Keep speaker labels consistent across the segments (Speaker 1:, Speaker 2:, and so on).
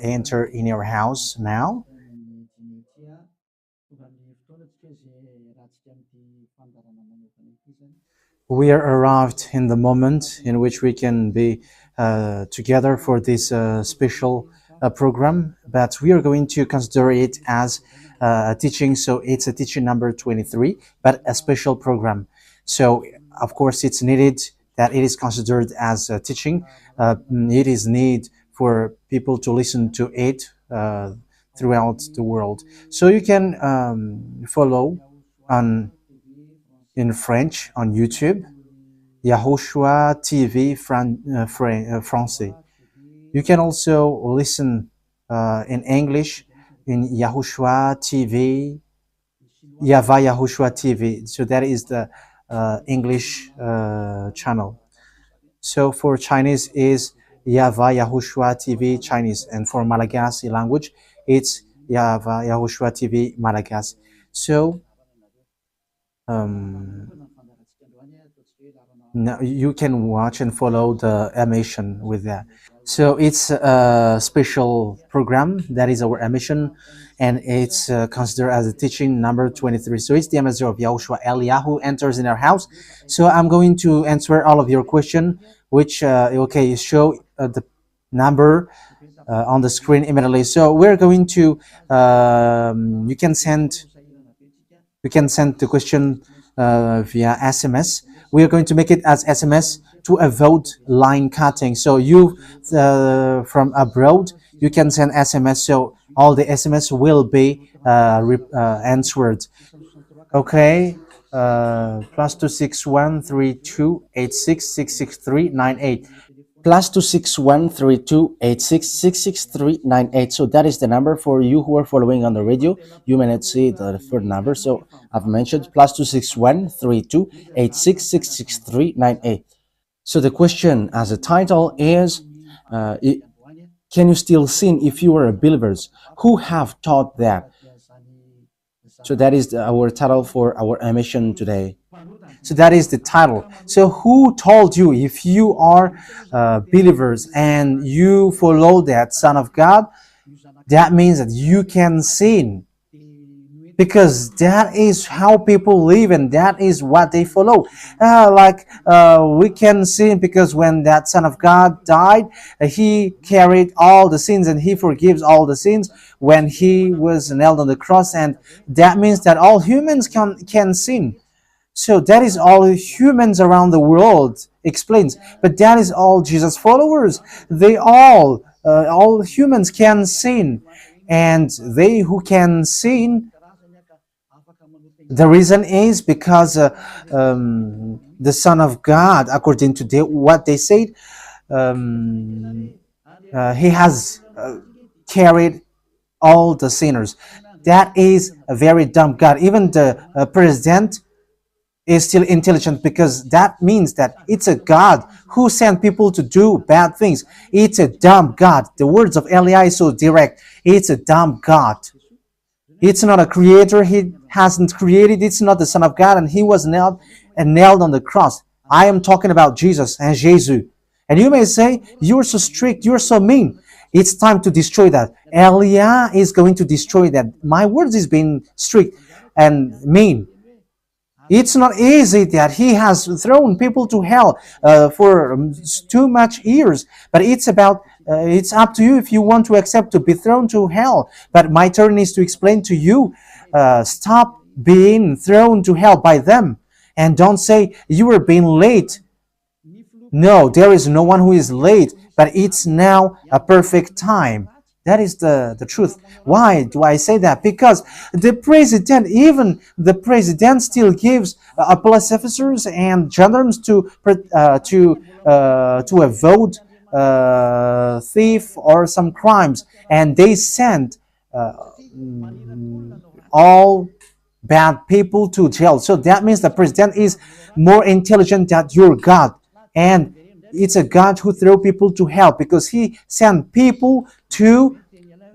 Speaker 1: enter in your house now. We are arrived in the moment in which we can be together for this special program, but we are going to consider it as a teaching. So it's a teaching number 23, but a special program. So of course it's needed that it is considered as a teaching. It is need for people to listen to it throughout the world. So you can follow on in French on YouTube, YAHOSHUAH TV Français. You can also listen in English in YAHOSHUAH TV, YAHVAH YAHOSHUAH TV. So that is the English channel. So for Chinese is YAHVAH YAHOSHUAH TV Chinese, and for Malagasy language, it's YAHVAH YAHOSHUAH TV Malagasy. So now you can watch and follow the emission with that. So it's a special program that is our emission, and it's considered as a teaching number 23. So it's the ambassador of Yahushua Eliyahu enters in our house. So I'm going to answer all of your question, which okay, show the number on the screen immediately. So we're going to you can send the question via SMS. We are going to make it as SMS to avoid line cutting. So you from abroad, you can send SMS. So all the SMS will be answered. Okay. +2613286666398. +2613286666398. So that is the number for you who are following on the radio. You may not see the third number, so I've mentioned +2613286666398. So the question as a title is, can you still sin if you are believers? Who have taught that? So that is our title for our emission today. So that is the title. So who told you if you are believers and you follow that Son of God, that means that you can sin? Because that is how people live and that is what they follow. We can sin because when that Son of God died, he carried all the sins and he forgives all the sins when he was nailed on the cross, and that means that all humans can sin. So that is all humans around the world explains. But that is all Jesus followers. They all humans can sin. And they who can sin, the reason is because the Son of God, according to what they said, he has carried all the sinners. That is a very dumb God. Even the president is still intelligent, because that means that it's a God who sent people to do bad things. It's a dumb God. The words of Eli is so direct. It's a dumb God. It's not a creator. He hasn't created. It's not the Son of God, and he was nailed on the cross. I am talking about Jesus and Jesus. And you may say, you're so strict, you're so mean. It's time to destroy that. Elia is going to destroy that. My words is being strict and mean. It's not easy that he has thrown people to hell for too much years, but it's up to you if you want to accept to be thrown to hell. But my turn is to explain to you, stop being thrown to hell by them, and don't say you were being late. No, there is no one who is late, but it's now a perfect time. That is the truth. Why do I say that? Because even the president still gives police officers and gendarmes to avoid thief or some crimes, and they send all bad people to jail. So that means the president is more intelligent than your God, and it's a God who throw people to hell because he sent people to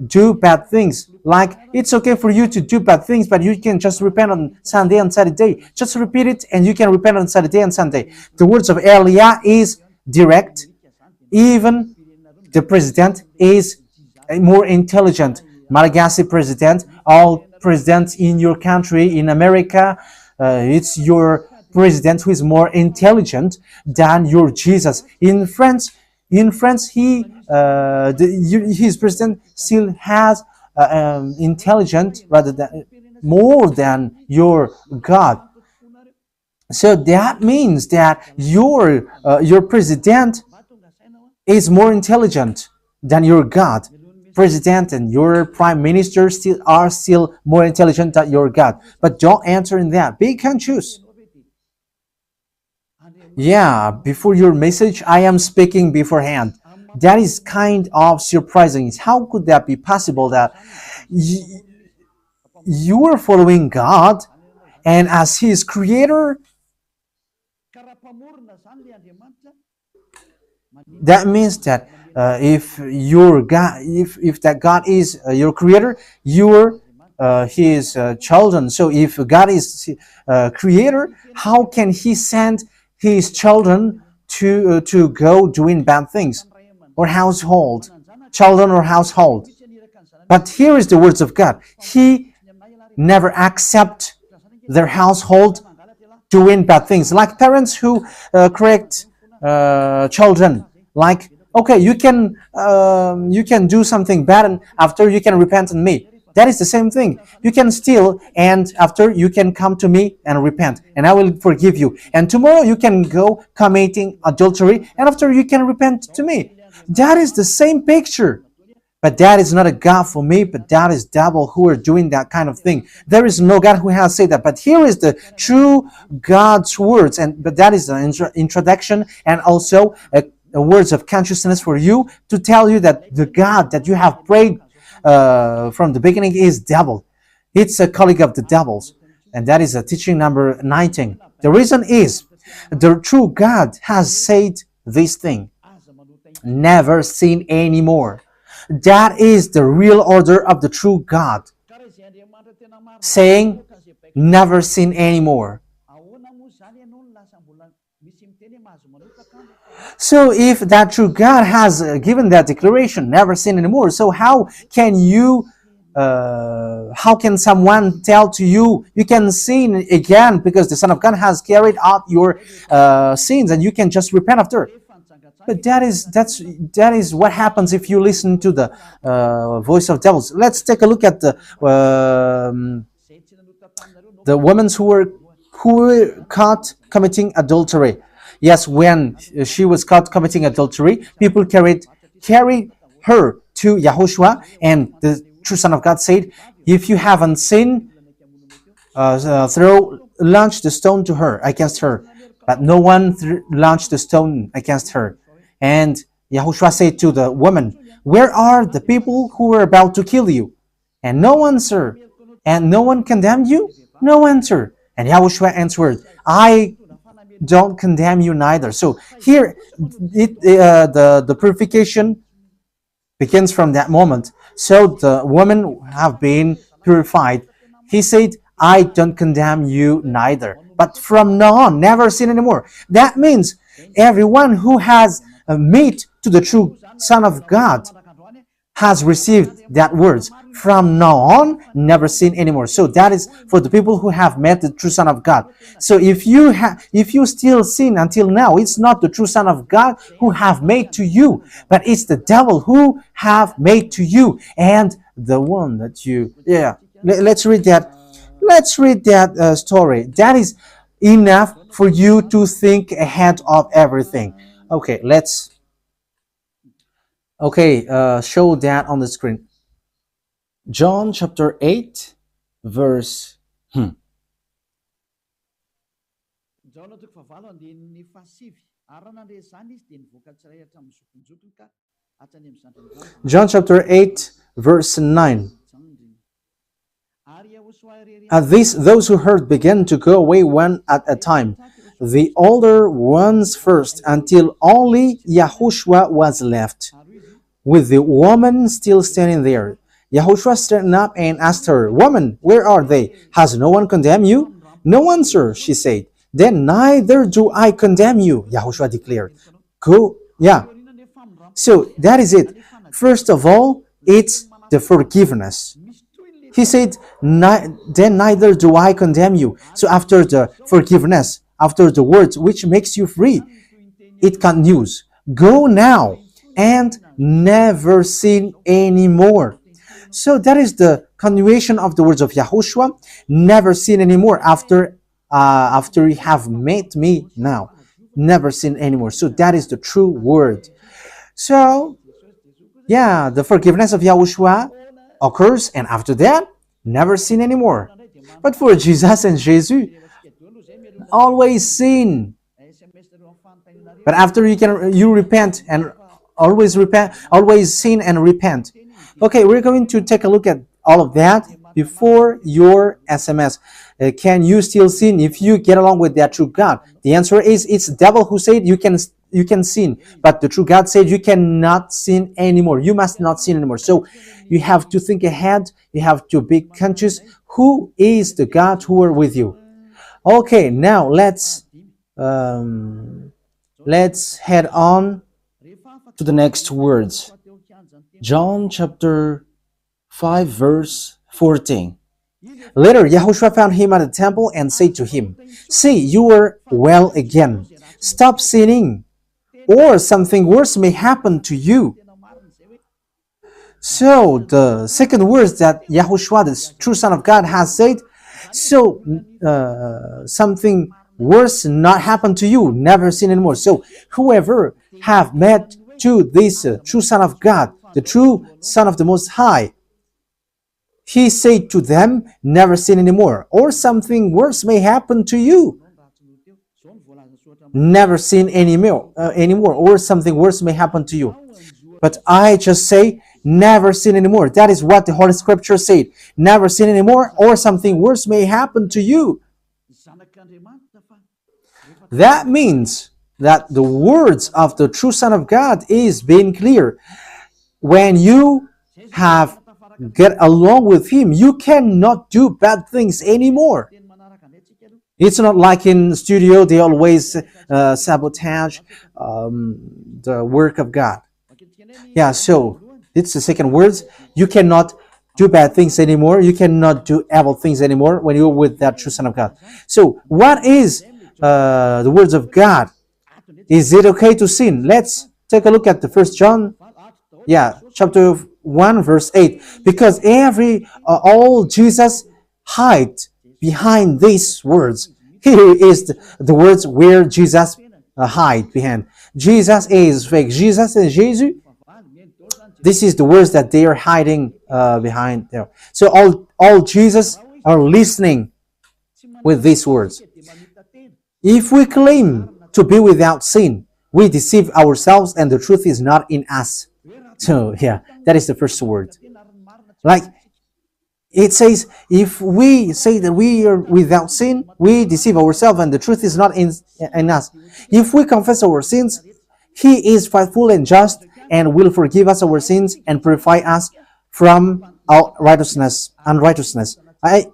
Speaker 1: do bad things. Like, it's okay for you to do bad things, but you can just repent on Sunday and Saturday. Just repeat it and you can repent on Saturday and Sunday. The words of Elia is direct. Even The president is more intelligent. Malagasy president, all presidents in your country, in America, it's your president who is more intelligent than your Jesus. In France, his president still has intelligent rather than more than your God. So that means that your president is more intelligent than your God. President and your prime minister still more intelligent than your God. But don't answer in that. Be conscious. Yeah, before your message, I am speaking beforehand. That is kind of surprising. How could that be possible that you are following God and as His creator, that means that if your God, if that God is your creator, you're His children. So if God is creator, how can He send His children to go doing bad things or household, children or household? But here is the words of God. He never accept their household doing bad things, like parents who correct children. Like, okay, you can do something bad, and after you can repent on me. That is the same thing. You can steal, and after you can come to me and repent, and I will forgive you. And tomorrow you can go committing adultery, and after you can repent to me. That is the same picture. But that is not a God for me, but that is devil who are doing that kind of thing. There is no God who has said that. But here is the true God's words, but that is the introduction and also words of consciousness for you to tell you that the God that you have prayed from the beginning is devil. It's a colleague of the devils. And that is a teaching number 19. The reason is the true God has said this thing. Never sin anymore. That is the real order of the true God, saying never sin anymore. So if that true God has given that declaration, never sin anymore, so how can someone tell to you, you can sin again because the Son of God has carried out your sins and you can just repent after? But that is what happens if you listen to the voice of devils. Let's take a look at the women who were caught committing adultery. Yes, when she was caught committing adultery, people carried her to YAHOSHUAH, and the true Son of God said, "If you haven't sinned, launch the stone to her against her." But no one launched the stone against her. And YAHOSHUAH said to the woman, "Where are the people who were about to kill you?" And no answer. And no one condemned you? No answer. And YAHOSHUAH answered, "I don't condemn you neither." So here, the purification begins from that moment. So the women have been purified. He said, "I don't condemn you neither. But from now on, never sin anymore." That means everyone who has met to the true Son of God has received that words. From now on, never sin anymore. So that is for the people who have met the true Son of God. So if you still sin until now, it's not the true Son of God who have made to you, but it's the devil who have made to you, and the one that you. Yeah. Let's read that. Let's read that story. That is enough for you to think ahead of everything. Okay, show that on the screen. John chapter 8, verse. John chapter 8, verse 9. At this, those who heard began to go away one at a time, the older ones first, until only YAHOSHUAH was left, with the woman still standing there. YAHOSHUAH straightened up and asked her, "Woman, where are they? Has no one condemned you?" "No one, sir," she said. "Then neither do I condemn you," YAHOSHUAH declared. Go, yeah. So that is it. First of all, it's the forgiveness. He said, then neither do I condemn you. So after the forgiveness, after the words which makes you free, it continues. Go now and never sin anymore. So that is the continuation of the words of Yahushua. Never sin anymore after you have met me now. Never sin anymore. So that is the true word. So yeah, the forgiveness of Yahushua occurs, and after that, never sin anymore. But for Jesus and Jesus, always sin. But after you repent and always sin and repent. Okay, we're going to take a look at all of that before your SMS. Can you still sin if you get along with that true God? The answer is it's the devil who said you can sin, but the true God said you cannot sin anymore. You must not sin anymore. So you have to think ahead. You have to be conscious. Who is the God who are with you? Okay, now let's head on to the next words. John chapter 5 verse 14. Later, Yahushua found him at the temple and said to him, "See, you are well again. Stop sinning, or something worse may happen to you." So the second words that Yahushua, the true Son of God, has said, so something worse not happen to you, never sin anymore. So whoever have met to this true Son of God, the true Son of the Most High, he said to them, never sin anymore, or something worse may happen to you. Never sin anymore, or something worse may happen to you. But I just say, never sin anymore. That is what the Holy Scripture said. Never sin anymore, or something worse may happen to you. That means that the words of the true Son of God is being clear. When you have get along with him, you cannot do bad things anymore. It's not like in studio they always sabotage the work of God. Yeah, so it's the second words. You cannot do bad things anymore. You cannot do evil things anymore when you're with that true Son of God. So what is the words of God? Is it okay to sin? Let's take a look at the First John, chapter 1 verse 8. Because all Jesus hide behind these words. Here is the words where Jesus hide behind. Jesus is fake. Jesus and Jesus. This is the words that they are hiding behind there. So all Jesus are listening with these words. If we claim to be without sin, we deceive ourselves and the truth is not in us. So yeah, that is the first word. Like it says, if we say that we are without sin, we deceive ourselves and the truth is not in us. If we confess our sins, he is faithful and just and will forgive us our sins and purify us from our unrighteousness. I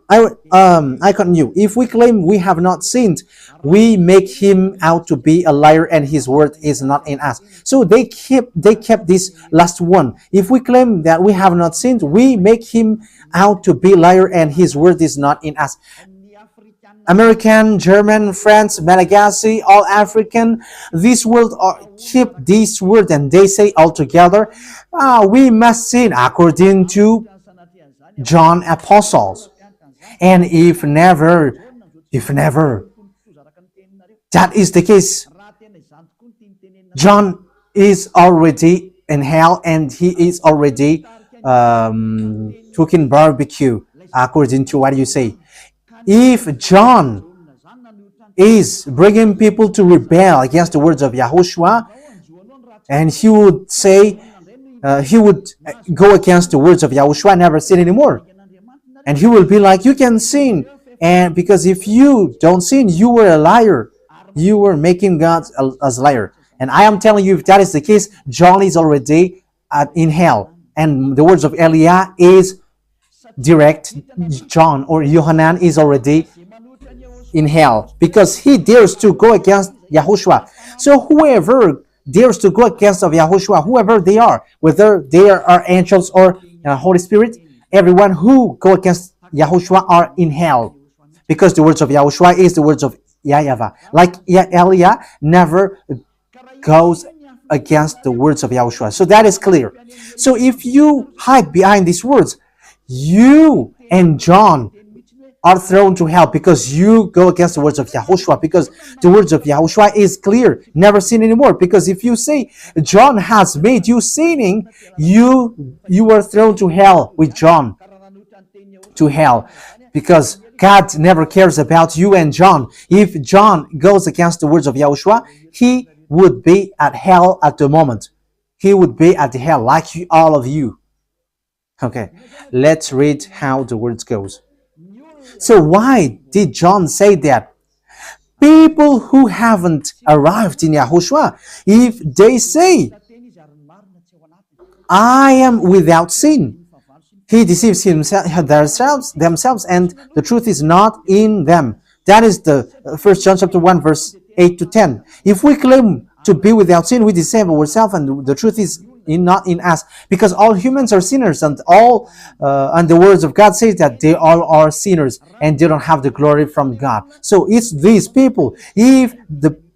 Speaker 1: continue. If we claim we have not sinned, we make him out to be a liar and his word is not in us. So they kept this last one. If we claim that we have not sinned, we make him out to be a liar and his word is not in us. American, German, French, Malagasy, all African, this world keep this word and they say all together, we must sin according to John Apostles. And if never that is the case, John is already in hell and he is already cooking barbecue according to what you say. If John is bringing people to rebel against the words of Yahushua, and he would say, he would go against the words of Yahushua, never sin anymore. And he will be like, you can sin. And because if you don't sin, you were a liar. You were making God as a liar. And I am telling you, if that is the case, John is already in hell. And the words of Eliah is direct. John or Yohanan is already in hell because he dares to go against Yahushua. So whoever dares to go against of Yahushua, whoever they are, whether they are angels or Holy Spirit, everyone who go against Yahushua are in hell, because the words of Yahushua is the words of YAHVAH. Like Elia never goes against the words of Yahushua. So that is clear. So if you hide behind these words, you and John are thrown to hell because you go against the words of Yahushua, because the words of Yahushua is clear, never sin anymore. Because if you say John has made you sinning, you are thrown to hell with John, to hell, because God never cares about you and John. If John goes against the words of Yahushua, he would be at hell at the moment. He would be at the hell like all of you. Okay, let's read how the words goes. So why did John say that? People who haven't arrived in Yahushua, if they say, I am without sin, he deceives themselves, and the truth is not in them. That is the 1 John chapter 1, verse 8 to 10. If we claim to be without sin, we deceive ourselves, and the truth is not in us, because all humans are sinners, and and the words of God says that they all are sinners and they don't have the glory from God. So it's these people. If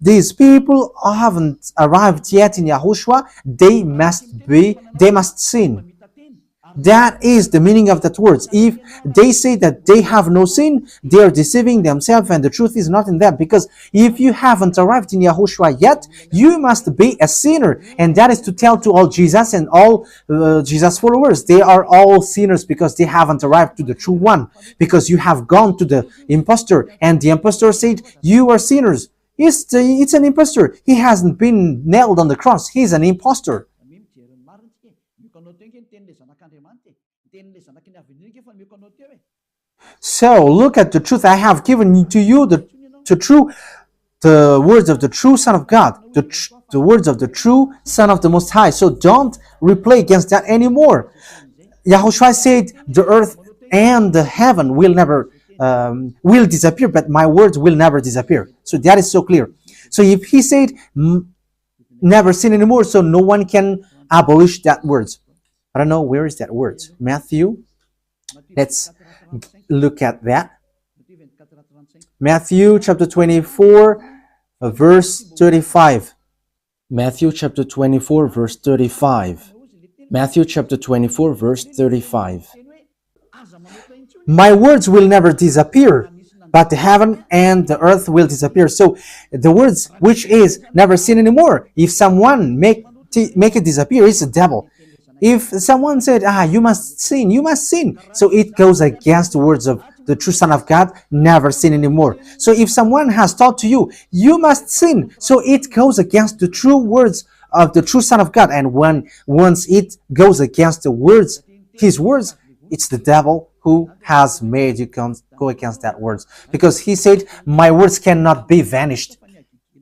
Speaker 1: these people haven't arrived yet in Yahushua, they must sin. That is the meaning of that words. If they say that they have no sin, they are deceiving themselves, and the truth is not in them. Because if you haven't arrived in Yahushua yet, you must be a sinner. And that is to tell to all Jesus and all Jesus followers. They are all sinners because they haven't arrived to the true one. Because you have gone to the impostor, and the impostor said, you are sinners. It's an impostor. He hasn't been nailed on the cross. He's an impostor. So look at the truth. I have given to you the words of the true Son of God, the words of the true Son of the Most High. So don't replay against that anymore. Yahushua said the earth and the heaven will never will disappear, but my words will never disappear. So that is so clear. So if he said never sin anymore, so no one can abolish that words. I don't know, where is that word? Matthew. Let's look at that. Matthew chapter 24, verse 35. Matthew chapter 24, verse 35. Matthew chapter 24, verse 35. My words will never disappear, but the heaven and the earth will disappear. So the words which is never sin anymore, if someone make it disappear, it's the devil. If someone said, you must sin, you must sin. So it goes against the words of the true Son of God, never sin anymore. So if someone has taught to you, you must sin. So it goes against the true words of the true Son of God. And once it goes against the words, his words, it's the devil who has made you go against that words. Because he said, my words cannot be vanished.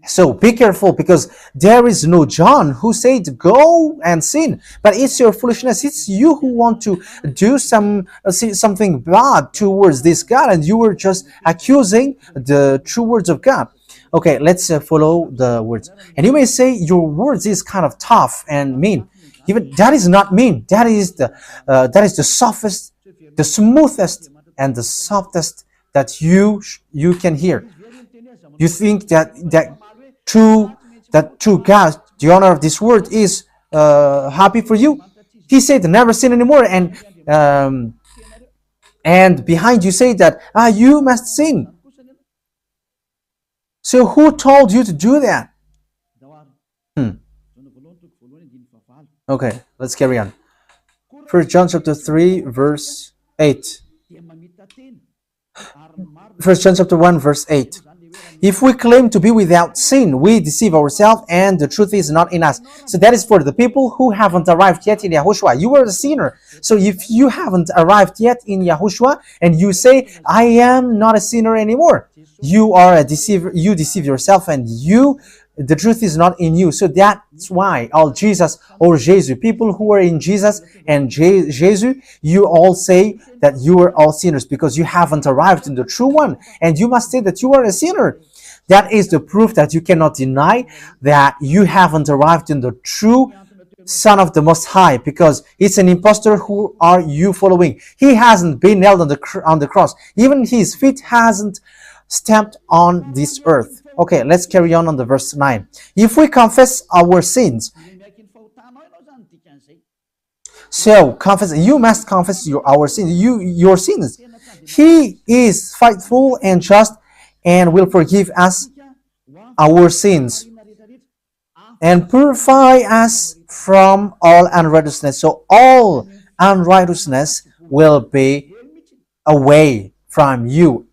Speaker 1: So be careful, because there is no John who said go and sin, but it's your foolishness. It's you who want to do something bad towards this God, and you were just accusing the true words of God. Okay, let's follow the words. And you may say your words is kind of tough and mean. Even that is not mean. That is the softest, the smoothest, and the softest that you can hear. You think that true God, the owner of this word, is happy for you? He said never sin anymore, and behind you say that you must sin. So who told you to do that? Okay, let's carry on. 1 John chapter 3, verse 8. 1 John chapter 1, verse 8. If we claim to be without sin, we deceive ourselves, and the truth is not in us. So that is for the people who haven't arrived yet in Yahushua. You are a sinner. So if you haven't arrived yet in Yahushua, and you say, I am not a sinner anymore, you are a deceiver. You deceive yourself, and the truth is not in you. So that's why all Jesus or Jesus, people who are in Jesus and Jesus, you all say that you are all sinners, because you haven't arrived in the true one, and you must say that you are a sinner. That is the proof that you cannot deny that you haven't arrived in the true Son of the Most High, because it's an impostor. Who are you following? He hasn't been nailed on the cross. Even his feet hasn't stamped on this earth. Okay, let's carry on the verse 9. If we confess our sins, so confess, you must confess our sins, your sins. He is faithful and just and will forgive us our sins and purify us from all unrighteousness. So all unrighteousness will be away from you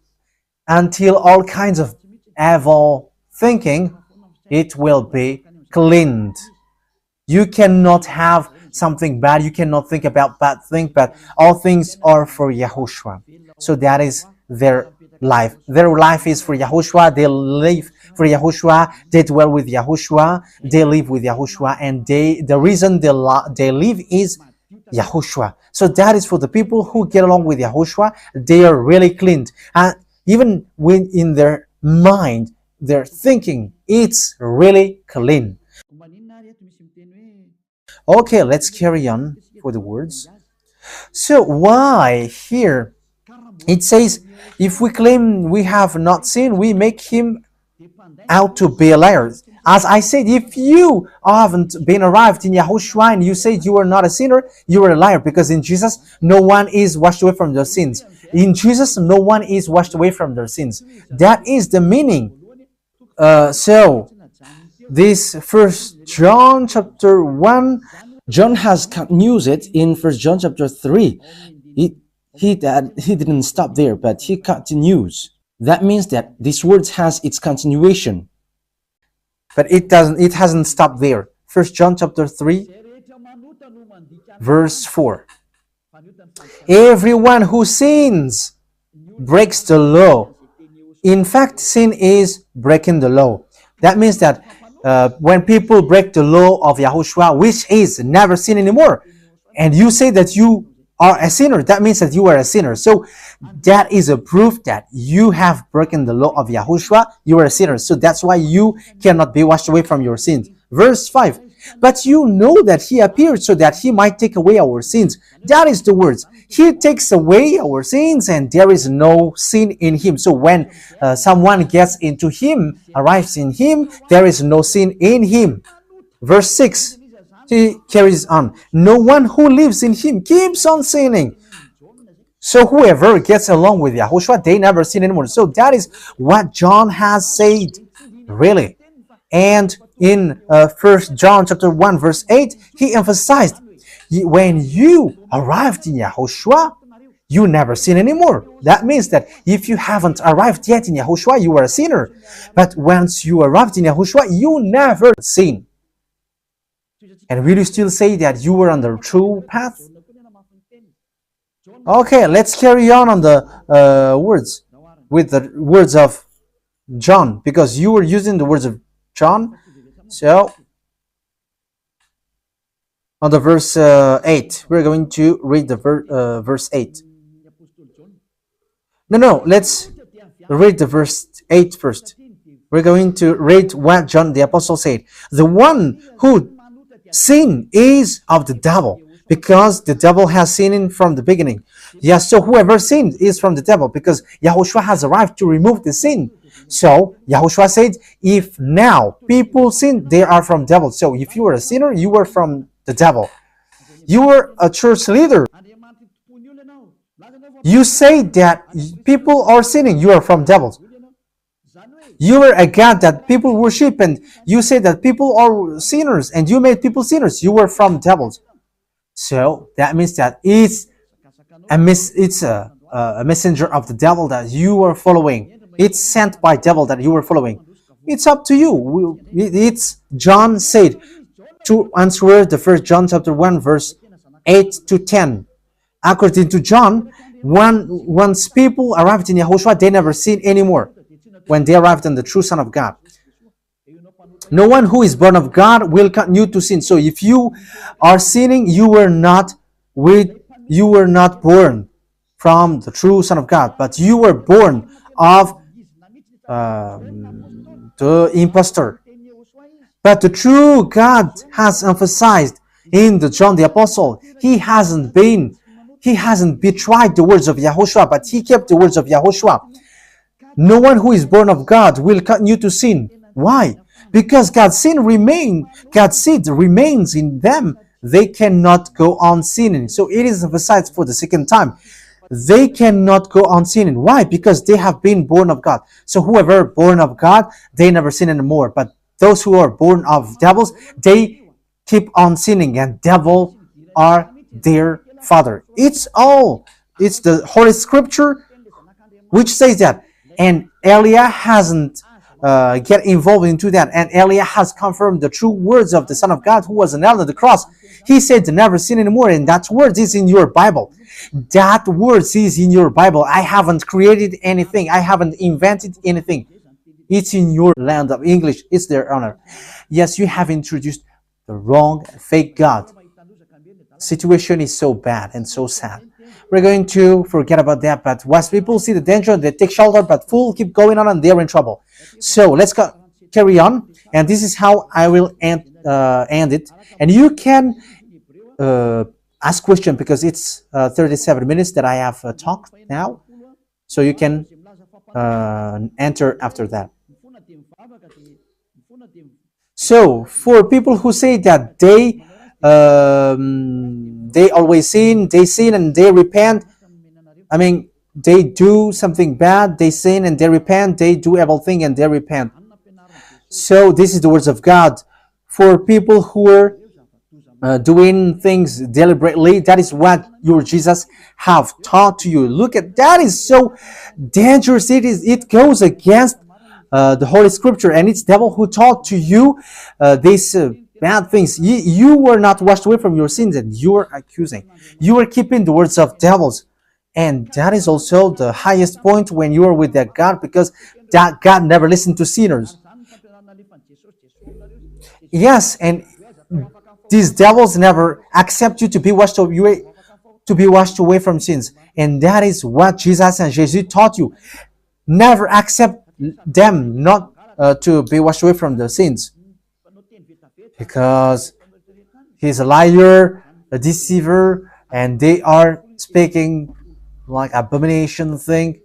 Speaker 1: until all kinds of evil thinking, it will be cleaned. You cannot have something bad. You cannot think about bad things, but all things are for Yahushua. So that is their life. Their life is for Yahushua. They live for Yahushua. They dwell with Yahushua. They live with Yahushua. And the reason they live is Yahushua. So that is for the people who get along with Yahushua. They are really cleaned. And even when in their mind, their thinking, it's really clean. Okay, let's carry on for the words. So why here it says, if we claim we have not sinned, we make him out to be a liar. As I said, if you haven't been arrived in Yahushua and you say you are not a sinner, you are a liar, because in Jesus no one is washed away from their sins. In Jesus no one is washed away from their sins. That is the meaning. So this First John chapter 1, John has continued it in First John chapter 3. He didn't stop there, but he continues. That means that this word has its continuation. But it hasn't stopped there. First John chapter 3, verse 4. Everyone who sins breaks the law. In fact, sin is breaking the law. That means that when people break the law of Yahushua, which is never sin anymore, and you say that you are a sinner, that means that you are a sinner. So that is a proof that you have broken the law of Yahushua. You are a sinner. So that's why you cannot be washed away from your sins. Verse 5. But you know that he appeared so that he might take away our sins. That is the words. He takes away our sins and there is no sin in him. So when someone gets into him, arrives in him, there is no sin in him. Verse 6. He carries on. No one who lives in him keeps on sinning. So whoever gets along with Yahushua, they never sin anymore. So that is what John has said, really. And in 1 John chapter 1 verse 8, he emphasized, when you arrived in Yahushua, you never sin anymore. That means that if you haven't arrived yet in Yahushua, you are a sinner. But once you arrived in Yahushua, you never sin. And will you still say that you were on the true path? Okay, let's carry on the words, with the words of John, because you were using the words of John. So, on the verse 8, we're going to read the verse 8. No, let's read the verse 8 first. We're going to read what John the Apostle said. The one who sin is of the devil, because the devil has sinned from the beginning. Yes, so whoever sinned is from the devil, because Yahushua has arrived to remove the sin. So Yahushua said, if now people sin, they are from devil. So if you are a sinner, you are from the devil. You are a church leader. You say that people are sinning, you are from devils. You are a God that people worship, and you say that people are sinners, and you made people sinners. You were from devils. So that means that it's a messenger of the devil that you are following. It's sent by devil that you are following. It's up to you. It's John said to answer the First John chapter 1 verse 8 to 10. According to John, once people arrived in Yahushua, they never sin anymore. When they arrived in the true Son of God, no one who is born of God will continue to sin. So if you are sinning, you were not born from the true Son of God, but you were born of the impostor. But the true God has emphasized in the John the Apostle, he hasn't betrayed the words of YAHOSHUAH, but he kept the words of YAHOSHUAH. No one who is born of God will continue to sin. Why? Because God's seed remains in them. They cannot go on sinning. So it is emphasized for the second time. They cannot go on sinning. Why? Because they have been born of God. So whoever born of God, they never sin anymore. But those who are born of devils, they keep on sinning, and devil are their father. It's the Holy Scripture which says that. And Elia hasn't get involved into that. And Elia has confirmed the true words of the Son of God who was nailed on the cross. He said to never sin anymore, and that word is in your Bible. That word is in your Bible. I haven't created anything. I haven't invented anything. It's in your land of English. It's their honor. Yes, you have introduced the wrong, fake God. Situation is so bad and so sad. We're going to forget about that, but once people see the danger, they take shelter, but fools keep going on and they're in trouble. So let's carry on, and this is how I will end it. And you can ask question, because it's 37 minutes that I have talked now, so you can enter after that. So for people who say that they always sin, and they repent. I mean, they do something bad, they sin and they repent, they do everything and they repent. So this is the words of God. For people who are doing things deliberately, that is what your Jesus have taught to you. Look at that, is so dangerous. It goes against the Holy Scripture, and it's devil who taught to you these bad things. You were not washed away from your sins, and you are accusing. You are keeping the words of devils. And that is also the highest point when you are with that God, because that God never listened to sinners. Yes, and these devils never accept you to be washed away from sins. And that is what Jesus and Jesus taught you. Never accept them not to be washed away from the sins, because he's a liar, a deceiver, and they are speaking like abomination thing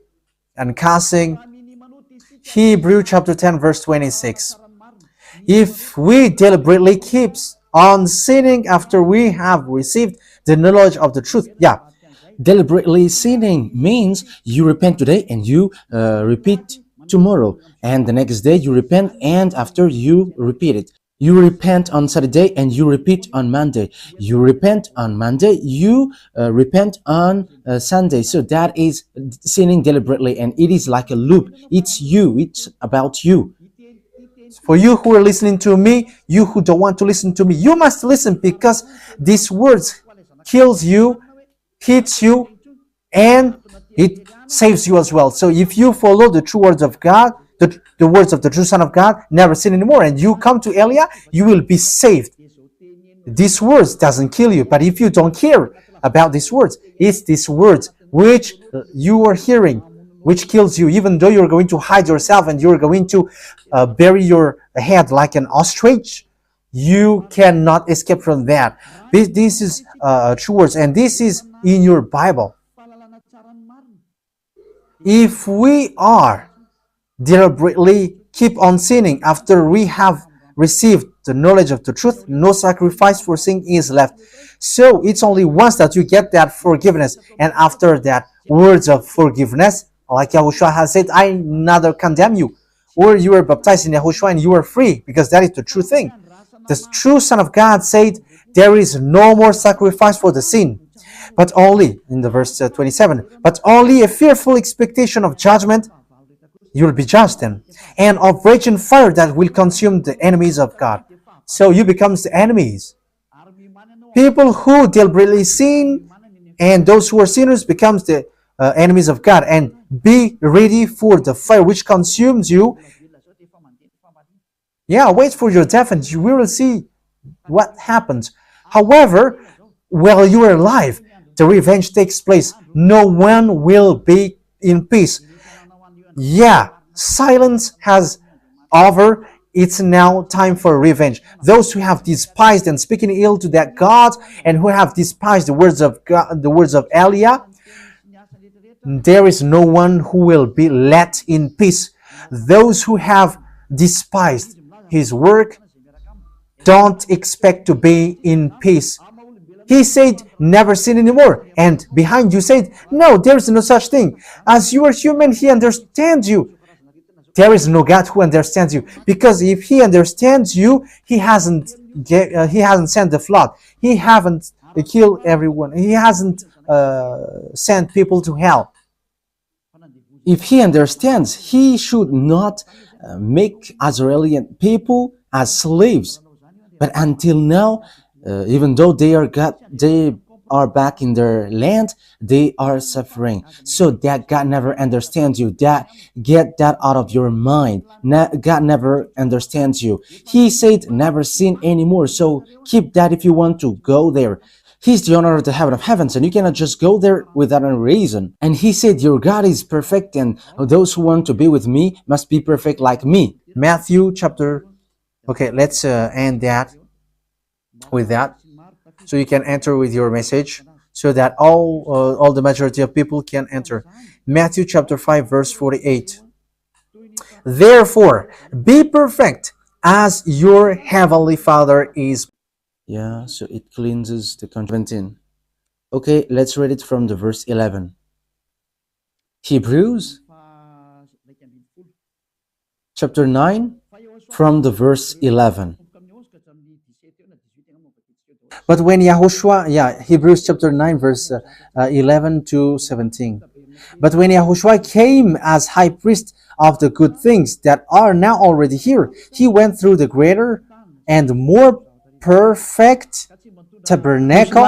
Speaker 1: and cussing. Hebrew chapter 10 verse 26. If we deliberately keep on sinning after we have received the knowledge of the truth,
Speaker 2: Deliberately sinning means you repent today and you repeat tomorrow, and the next day you repent, and after you repeat it. You repent on Saturday and you repeat on Monday. You repent on Monday, you repent on Sunday. So that is sinning deliberately, and it is like a loop. It's you, it's about you.
Speaker 1: For you who are listening to me, you who don't want to listen to me, you must listen, because these words kills you, hits you, and it saves you as well. So if you follow the true words of God, the words of the true Son of God, never sin anymore, and you come to Elia, you will be saved. These words doesn't kill you, but if you don't care about these words, it's these words which you are hearing which kills you, even though you're going to hide yourself and you're going to bury your head like an ostrich. You cannot escape from that. This is true words, and this is in your Bible. If we are deliberately keep on sinning after we have received the knowledge of the truth, no sacrifice for sin is left. So it's only once that you get that forgiveness, and after that words of forgiveness, like YAHOSHUAH has said, I neither condemn you. Or you were baptized in YAHOSHUAH and you are free, because that is the true thing. The true Son of God said, there is no more sacrifice for the sin, but only, in the verse 27, but only a fearful expectation of judgment. You will be judged then, and of raging fire that will consume the enemies of God. So you become the enemies. People who deliberately sin and those who are sinners becomes the enemies of God, and be ready for the fire which consumes you. Wait for your death and you will see what happens. However, while you are alive, the revenge takes place. No one will be in peace. silence has over. It's now time for revenge. Those who have despised and speaking ill to that God, and who have despised the words of God, the words of Eliah, there is no one who will be let in peace. Those who have despised his work don't expect to be in peace. He said, never sin anymore. And behind you said, no, there is no such thing. As you are human, he understands you. There is no God who understands you. Because if he understands you, he hasn't sent the flood. He haven't killed everyone. He hasn't sent people to hell.
Speaker 2: If he understands, he should not make Israeli people as slaves. But until now, even though they are back in their land, they are suffering. So that God never understands you. Get that out of your mind. God never understands you. He said never sin anymore. So keep that if you want to go there. He's the owner of the heaven of heavens, and you cannot just go there without a reason. And he said, your God is perfect, and those who want to be with me must be perfect like me.
Speaker 1: Matthew chapter. Okay, let's end that with that, so you can enter with your message, so that all the majority of people can enter. Matthew chapter 5 verse 48. Therefore, be perfect as your heavenly Father is.
Speaker 2: Yeah, so it cleanses the conscience. 17. Okay, let's read it from the verse 11. Hebrews chapter 9 from the verse 11.
Speaker 1: But when Yahushua, Hebrews chapter 9 verse 11 to 17. But when Yahushua came as high priest of the good things that are now already here, he went through the greater and more perfect tabernacle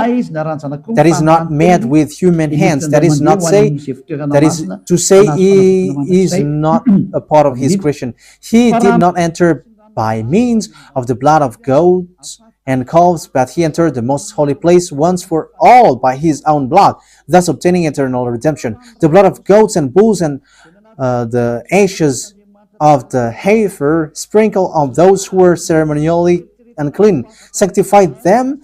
Speaker 1: that is not made with human hands. That is to say he is not a part of his creation. He did not enter by means of the blood of goats and calves, but he entered the most holy place once for all by his own blood, thus obtaining eternal redemption. The blood of goats and bulls and the ashes of the heifer sprinkled on those who were ceremonially unclean, sanctified them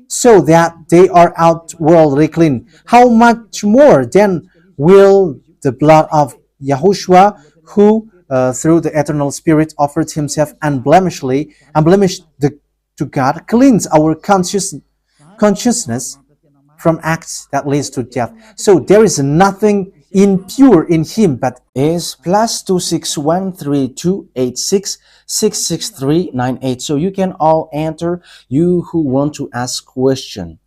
Speaker 1: so that they are outwardly clean. How much more then will the blood of Yahushua, who through the eternal Spirit offered himself unblemished to God, cleanse our consciousness from acts that leads to death. So there is nothing impure in him, but
Speaker 2: is +2613286666398. So you can all enter, you who want to ask question.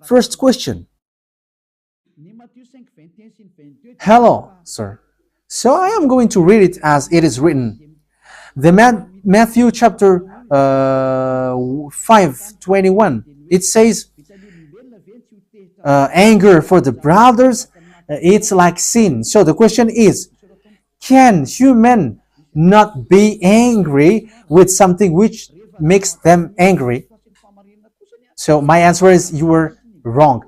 Speaker 2: First question.
Speaker 1: Hello, sir. So I am going to read it as it is written. The Matthew chapter 5:21. It says, anger for the brothers, it's like sin. So the question is, can human not be angry with something which makes them angry? So my answer is, you were wrong.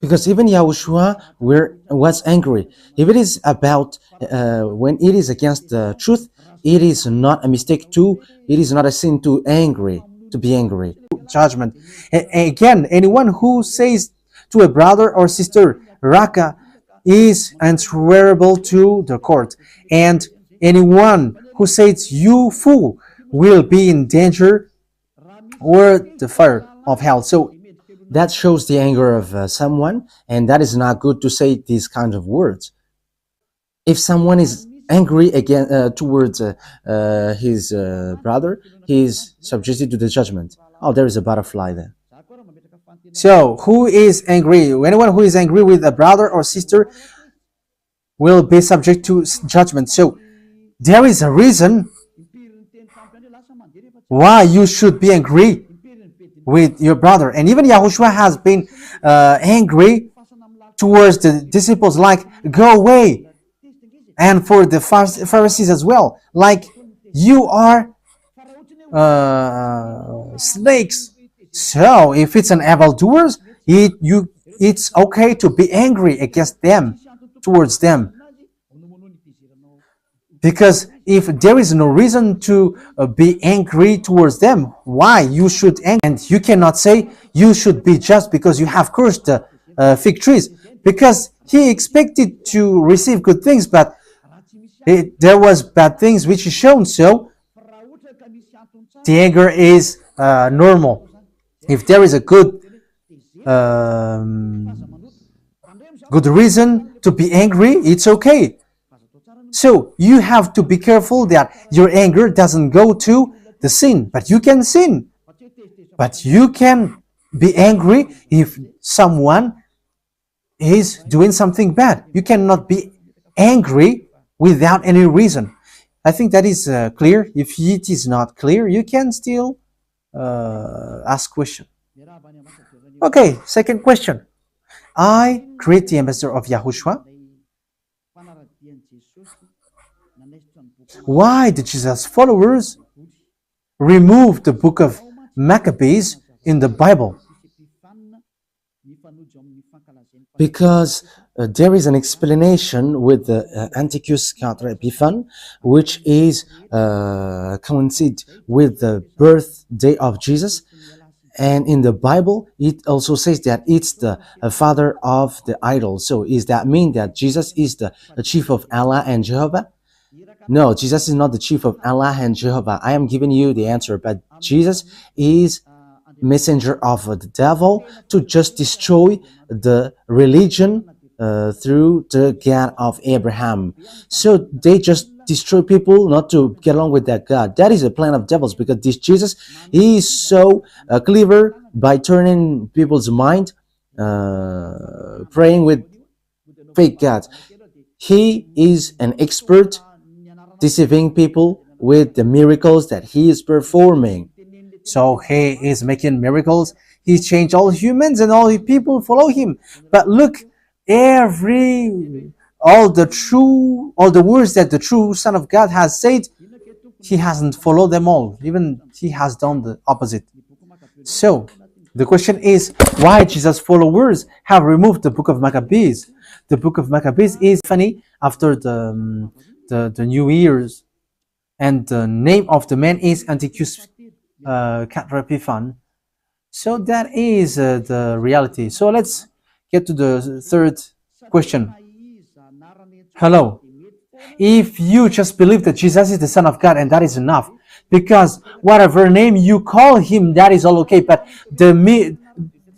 Speaker 2: Because even Yahushua was angry. If it is about, when it is against the truth, it is not a mistake it is not a sin to be angry.
Speaker 1: Judgment. Again, anyone who says to a brother or sister, Raka, is answerable to the court. And anyone who says, you fool, will be in danger or the fire of hell. So
Speaker 2: that shows the anger of someone, and that is not good to say these kinds of words. If someone is angry again towards his brother, he is subjected to the judgment. Oh, there is a butterfly there.
Speaker 1: So, who is angry? Anyone who is angry with a brother or sister will be subject to judgment. So, there is a reason why you should be angry with your brother. And even Yahushua has been angry towards the disciples, like, go away. And for the Pharisees as well, like, you are snakes. So if it's an evildoers, it's okay to be angry against them, towards them. Because if there is no reason to be angry towards them, why you should angry? And you cannot say you should be just because you have cursed the fig trees, because he expected to receive good things, but there was bad things which is shown. So the anger is normal. If there is a good reason to be angry, it's okay. So you have to be careful that your anger doesn't go to the sin. But you can sin. But you can be angry if someone is doing something bad. You cannot be angry without any reason. I think that is clear. If it is not clear, you can still ask question. Okay, second question. I create the ambassador of Yahushua. Why did Jesus' followers remove the book of Maccabees in the Bible?
Speaker 2: Because there is an explanation with the Antiochus Contra Epiphan, which is coincide with the birthday of Jesus. And in the Bible, it also says that it's the father of the idol. So is that mean that Jesus is the chief of Allah and Jehovah? No, Jesus is not the chief of Allah and Jehovah. I am giving you the answer, but Jesus is messenger of the devil to just destroy the religion through the God of Abraham. So they just destroy people not to get along with that God. That is a plan of devils, because this Jesus is so clever by turning people's mind, praying with fake gods. He is an expert deceiving people with the miracles that he is performing.
Speaker 1: So he is making miracles. He changed all humans and all people follow him. But look, all the words that the true Son of God has said, he hasn't followed them all. Even he has done the opposite. So the question is, why Jesus' followers have removed the book of Maccabees? The book of Maccabees is funny after the New Year's, and the name of the man is Antiochus Contra Epiphan. So that is the reality. So let's get to the third question. Hello. If you just believe that Jesus is the Son of God, and that is enough, because whatever name you call him, that is all okay. But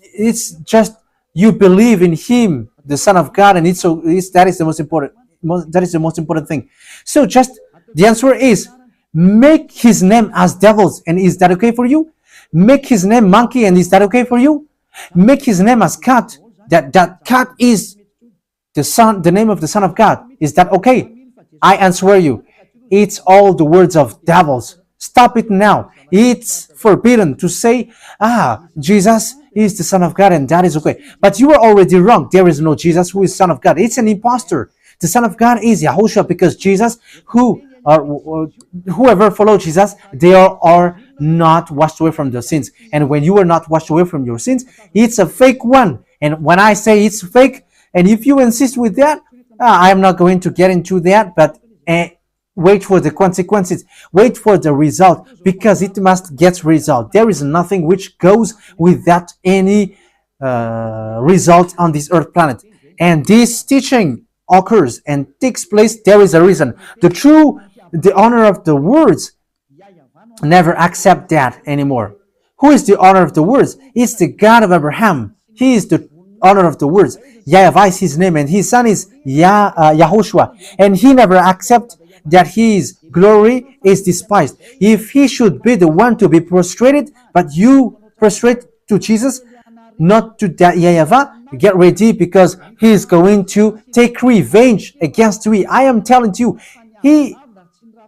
Speaker 1: it's just you believe in him, the Son of God, and that is the most important. That is the most important thing. So just the answer is, make his name as devils, and is that okay for you? Make his name monkey, and is that okay for you? Make his name as cat. That cat is the name of the Son of God. Is that okay? I answer you, it's all the words of devils. Stop it now. It's forbidden to say, Jesus is the Son of God, and that is okay. But you are already wrong. There is no Jesus who is Son of God. It's an impostor. The Son of God is YAHOSHUAH, because Jesus, whoever follows Jesus, they are not washed away from their sins. And when you are not washed away from your sins, it's a fake one. And when I say it's fake, and if you insist with that, I am not going to get into that, but wait for the consequences. Wait for the result, because it must get result. There is nothing which goes without any result on this earth planet. And this teaching occurs and takes place, there is a reason. The honor of the words never accept that anymore. Who is the honor of the words? It's the God of Abraham. He is the honor of the words. YAHVAH is his name, and his son is YAHOSHUAH, and he never accepts that his glory is despised. If he should be the one to be prostrated, but you prostrate to Jesus, not to that YAHVAH, get ready, because he is going to take revenge against you. I am telling you,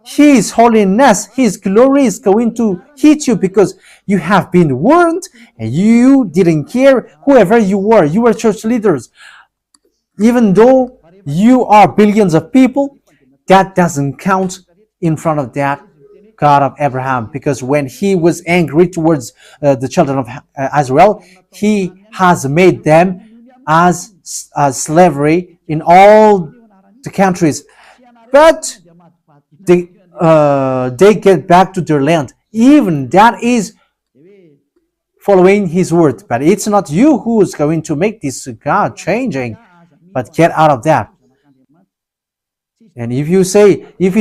Speaker 1: his holiness, his glory is going to hit you, because you have been warned and you didn't care. Whoever you were church leaders. Even though you are billions of people, that doesn't count in front of that God of Abraham, because when he was angry towards the children of Israel, he has made them as slavery in all the countries. But they get back to their land. Even that is following his word. But it's not you who is going to make this God changing. But get out of that. And if you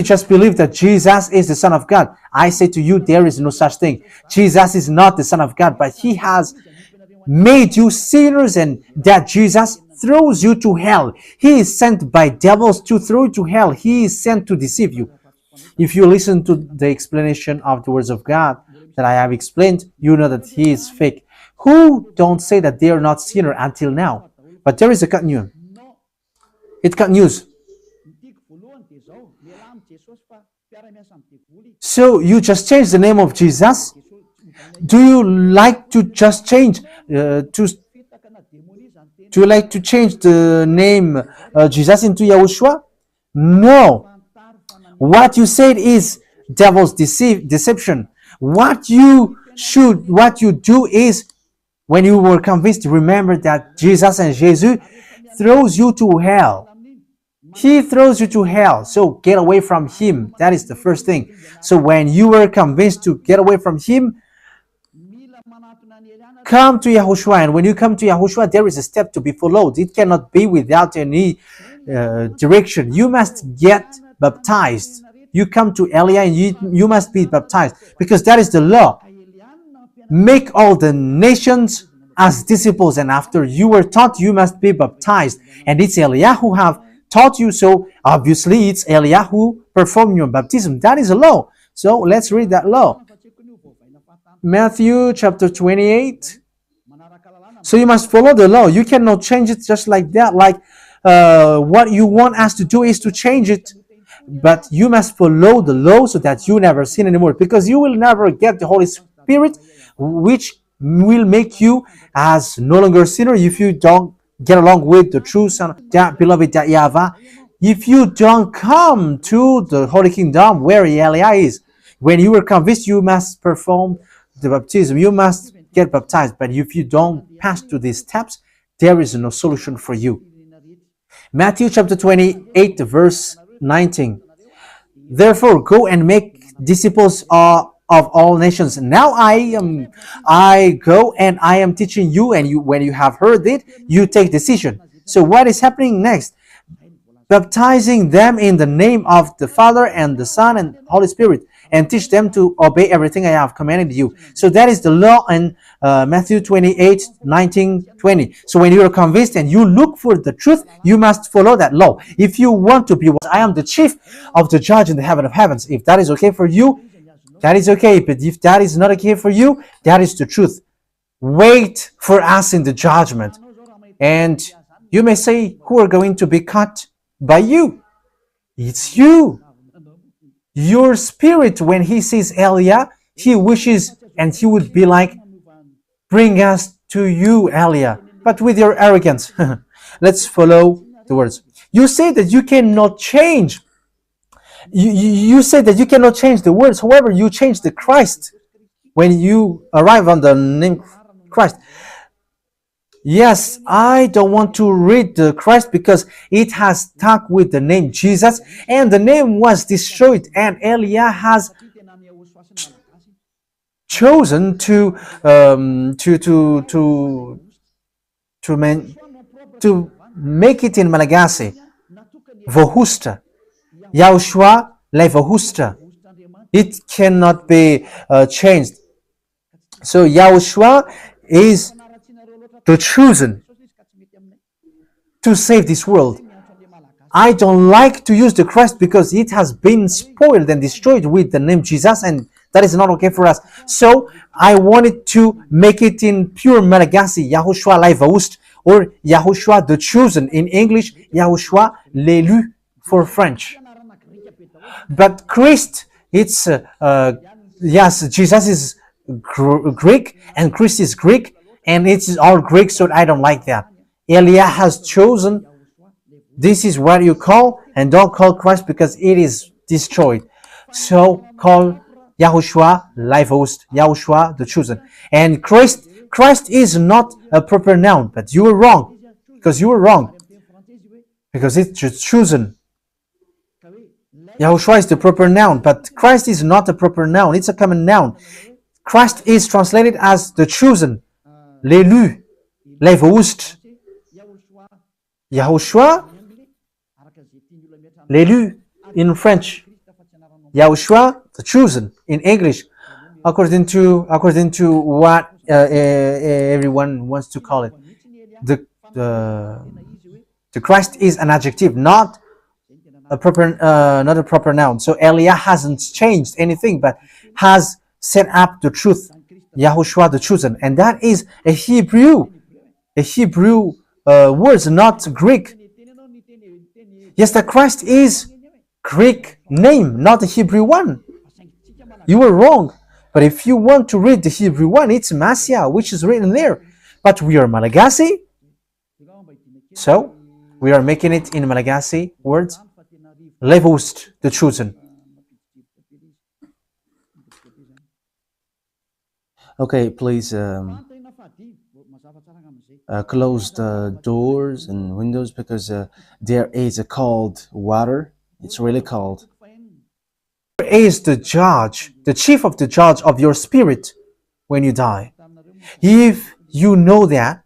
Speaker 1: just believe that Jesus is the Son of God, I say to you, there is no such thing. Jesus is not the Son of God, but he has made you sinners, and that Jesus throws you to hell. He is sent by devils to throw you to hell. He is sent to deceive you. If you listen to the explanation of the words of God that I have explained, you know that he is fake. Who don't say that they are not sinner until now? But there is a good news. It's good news. So you just change the name of Jesus? Do you like to just change do you like to change the name Jesus into Yahushua? No. What you said is devil's deception. What you do is, when you were convinced, remember that Jesus and Jesus throws you to hell. He throws you to hell. So get away from him. That is the first thing. So when you were convinced to get away from him, come to Yahushua. And when you come to Yahushua, there is a step to be followed. It cannot be without any direction. You must get baptized. You come to Elia and you must be baptized, because that is the law. Make all the nations as disciples, and after you were taught, you must be baptized. And it's Elia who have taught you, so obviously it's Elia who performed your baptism. That is a law. So let's read that law. Matthew chapter 28. So you must follow the law. You cannot change it just like that. Like what you want us to do is to change it. But you must follow the law so that you never sin anymore. Because you will never get the Holy Spirit, which will make you as no longer a sinner if you don't get along with the true Son, that beloved, that YAHVAH. If you don't come to the Holy Kingdom where Elia is, when you were convinced, you must perform the baptism. You must get baptized. But if you don't pass through these steps, there is no solution for you. Matthew chapter 28, verse 19. Therefore, go and make disciples of all nations. Now I go and I am teaching you, and when you have heard it, you take decision. So what is happening next? Baptizing them in the name of the Father and the Son and Holy Spirit, and teach them to obey everything I have commanded you. So that is the law in Matthew 28, 19, 20. So when you are convinced and you look for the truth, you must follow that law. If you want to be what I am, the chief of the judge in the heaven of heavens, if that is okay for you, that is okay. But if that is not okay for you, that is the truth. Wait for us in the judgment. And you may say, who are going to be cut by you? It's you. Your spirit, when he sees Elia, he wishes and he would be like, bring us to you, Elia. But with your arrogance, let's follow the words. You say that you cannot change. You say that you cannot change the words. However, you change the Christ when you arrive on the name Christ. Yes, I don't want to read the Christ because it has stuck with the name Jesus, and the name was destroyed, and Elia has chosen to make it in Malagasy. Vohusta. YAHOSHUAH Vohusta. It cannot be changed. So YAHOSHUAH is the chosen to save this world. I don't like to use the Christ because it has been spoiled and destroyed with the name Jesus, and that is not okay for us. So I wanted to make it in pure Malagasy, YAHOSHUAH Vohusta, or YAHOSHUAH the chosen. In English, YAHOSHUAH l'élu for French. But Christ, it's yes, Jesus is Greek and Christ is Greek, and it's all Greek, so I don't like that. Elia has chosen. This is what you call, and don't call Christ because it is destroyed. So call YAHOSHUAH Vohusta, YAHOSHUAH the chosen. And Christ is not a proper noun, but you were wrong, because it's chosen. Yahushua is the proper noun, but Christ is not a proper noun. It's a common noun. Christ is translated as the chosen, l'élu, l'évoust. Yahushua, l'élu in French. Yahushua, the chosen in English, according to what everyone wants to call it. The Christ is an adjective, not a proper noun. So Elia hasn't changed anything, but has set up the truth. Yahushua, the chosen, and that is a Hebrew words, not Greek. Yes, the Christ is Greek name, not the Hebrew one. You were wrong. But if you want to read the Hebrew one, it's Messiah, which is written there. But we are Malagasy, so we are making it in Malagasy words. Levoust, the chosen.
Speaker 2: Okay, please close the doors and windows because there is a cold water. It's really cold.
Speaker 1: There is the judge, the chief of the judge of your spirit when you die. If you know that,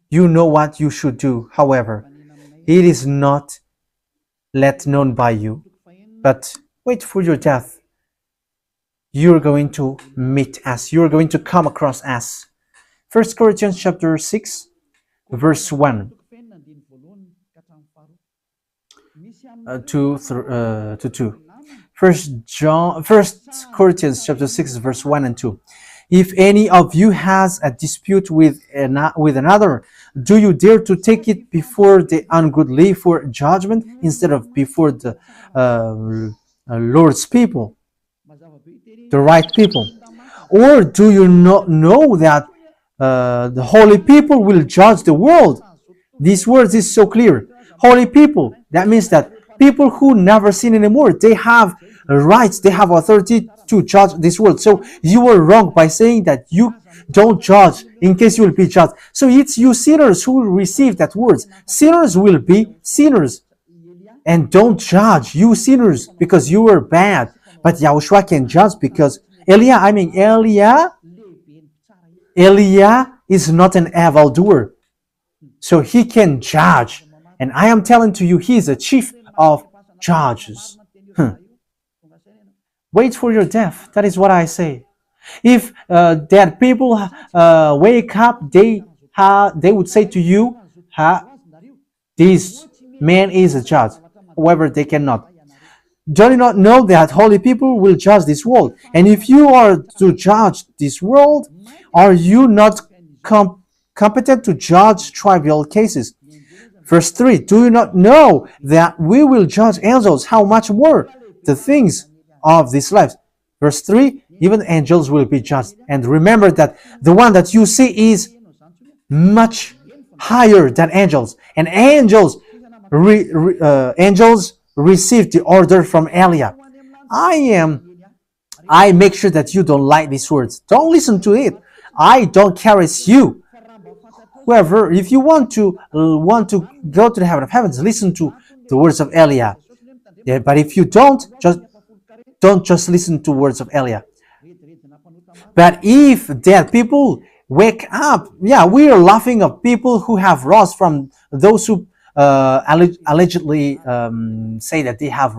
Speaker 1: you know what you should do. However, it is not let known by you, but wait for your death. You're going to meet us. You're going to come across us. 1 Corinthians chapter 6, verse 1 to 2. First Corinthians chapter 6, verse 1 and 2. If any of you has a dispute with another, do you dare to take it before the ungodly for judgment instead of before the Lord's people, the right people? Or do you not know that the holy people will judge the world? These words is so clear. Holy people, that means that people who never sin anymore, they have rights, they have authority to judge this world. So you were wrong by saying that you don't judge in case you will be judged. So it's you sinners who will receive that words. Sinners will be sinners. And don't judge, you sinners, because you were bad. But Yahushua can judge because Elia is not an evildoer. So he can judge. And I am telling to you, he is a chief of judges. Wait for your death. That is what I say. If dead people wake up, they would say to you, this man is a judge. However, they cannot. Do you not know that holy people will judge this world? And if you are to judge this world, are you not competent to judge trivial cases? Verse 3, do you not know that we will judge angels? How much more the things of this life? Verse 3, even angels will be judged. And remember that the one that you see is much higher than angels. And angels received the order from Elia. I make sure that you don't like these words. Don't listen to it. I don't caress you. However, if you want to go to the heaven of heavens, listen to the words of Elia. Yeah, but if you don't just listen to words of Elia. But if dead people wake up, we are laughing of people who have rose from those who allegedly say that they have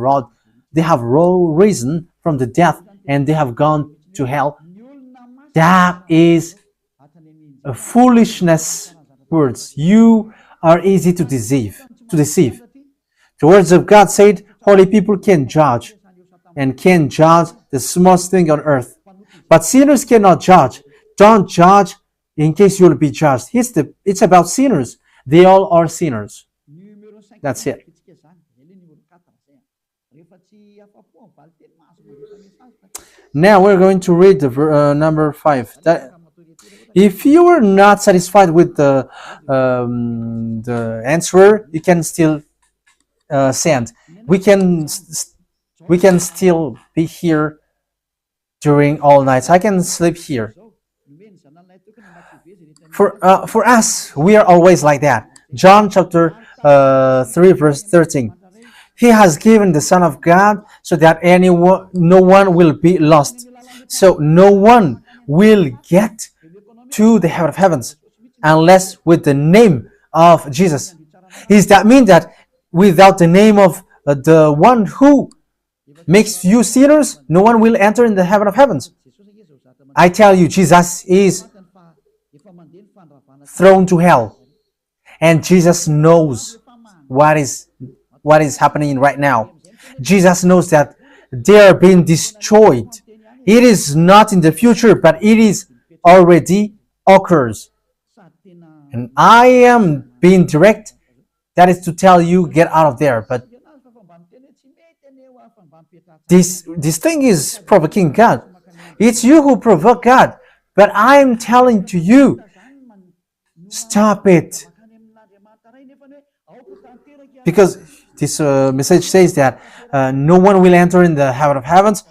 Speaker 1: risen from the death and they have gone to hell. That is a foolishness words. You are easy to deceive. The words of God said, holy people can judge and can judge the smallest thing on earth. But sinners cannot judge. Don't judge in case you will be judged. It's about sinners. They all are sinners. That's it. Now we're going to read the number 5. If you are not satisfied with the answer, you can still send. We can still be here during all nights. I can sleep here. For us, we are always like that. John chapter 3 verse 13. He has given the Son of God so that no one will be lost. So no one will get to the heaven of heavens unless with the name of Jesus. Does that mean that without the name of the one who makes you sinners, no one will enter in the heaven of heavens? I tell you, Jesus is thrown to hell, and Jesus knows what is happening right now. Jesus knows that they are being destroyed. It is not in the future, but it is already occurs. And I am being direct. That is to tell you, get out of there. But this thing is provoking God. It's you who provoke God. But I'm telling to you, stop it. Because this message says that no one will enter in the heaven of heavens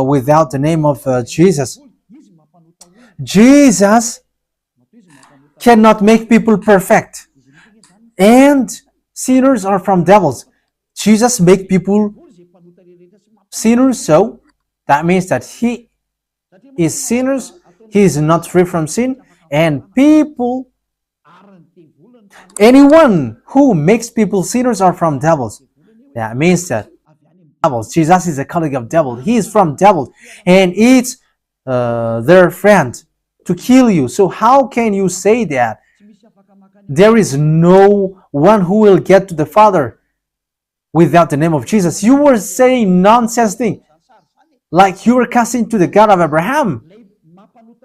Speaker 1: without the name of Jesus. Jesus cannot make people perfect. And sinners are from devils. Jesus make people sinners, so that means that he is sinners. He is not free from sin. And anyone who makes people sinners are from devils. That means that devils. Jesus is a colleague of devil. He is from devil, and it's their friend to kill you. So how can you say that there is no one who will get to the Father without the name of Jesus? You were saying nonsense thing, like you were casting to the God of Abraham.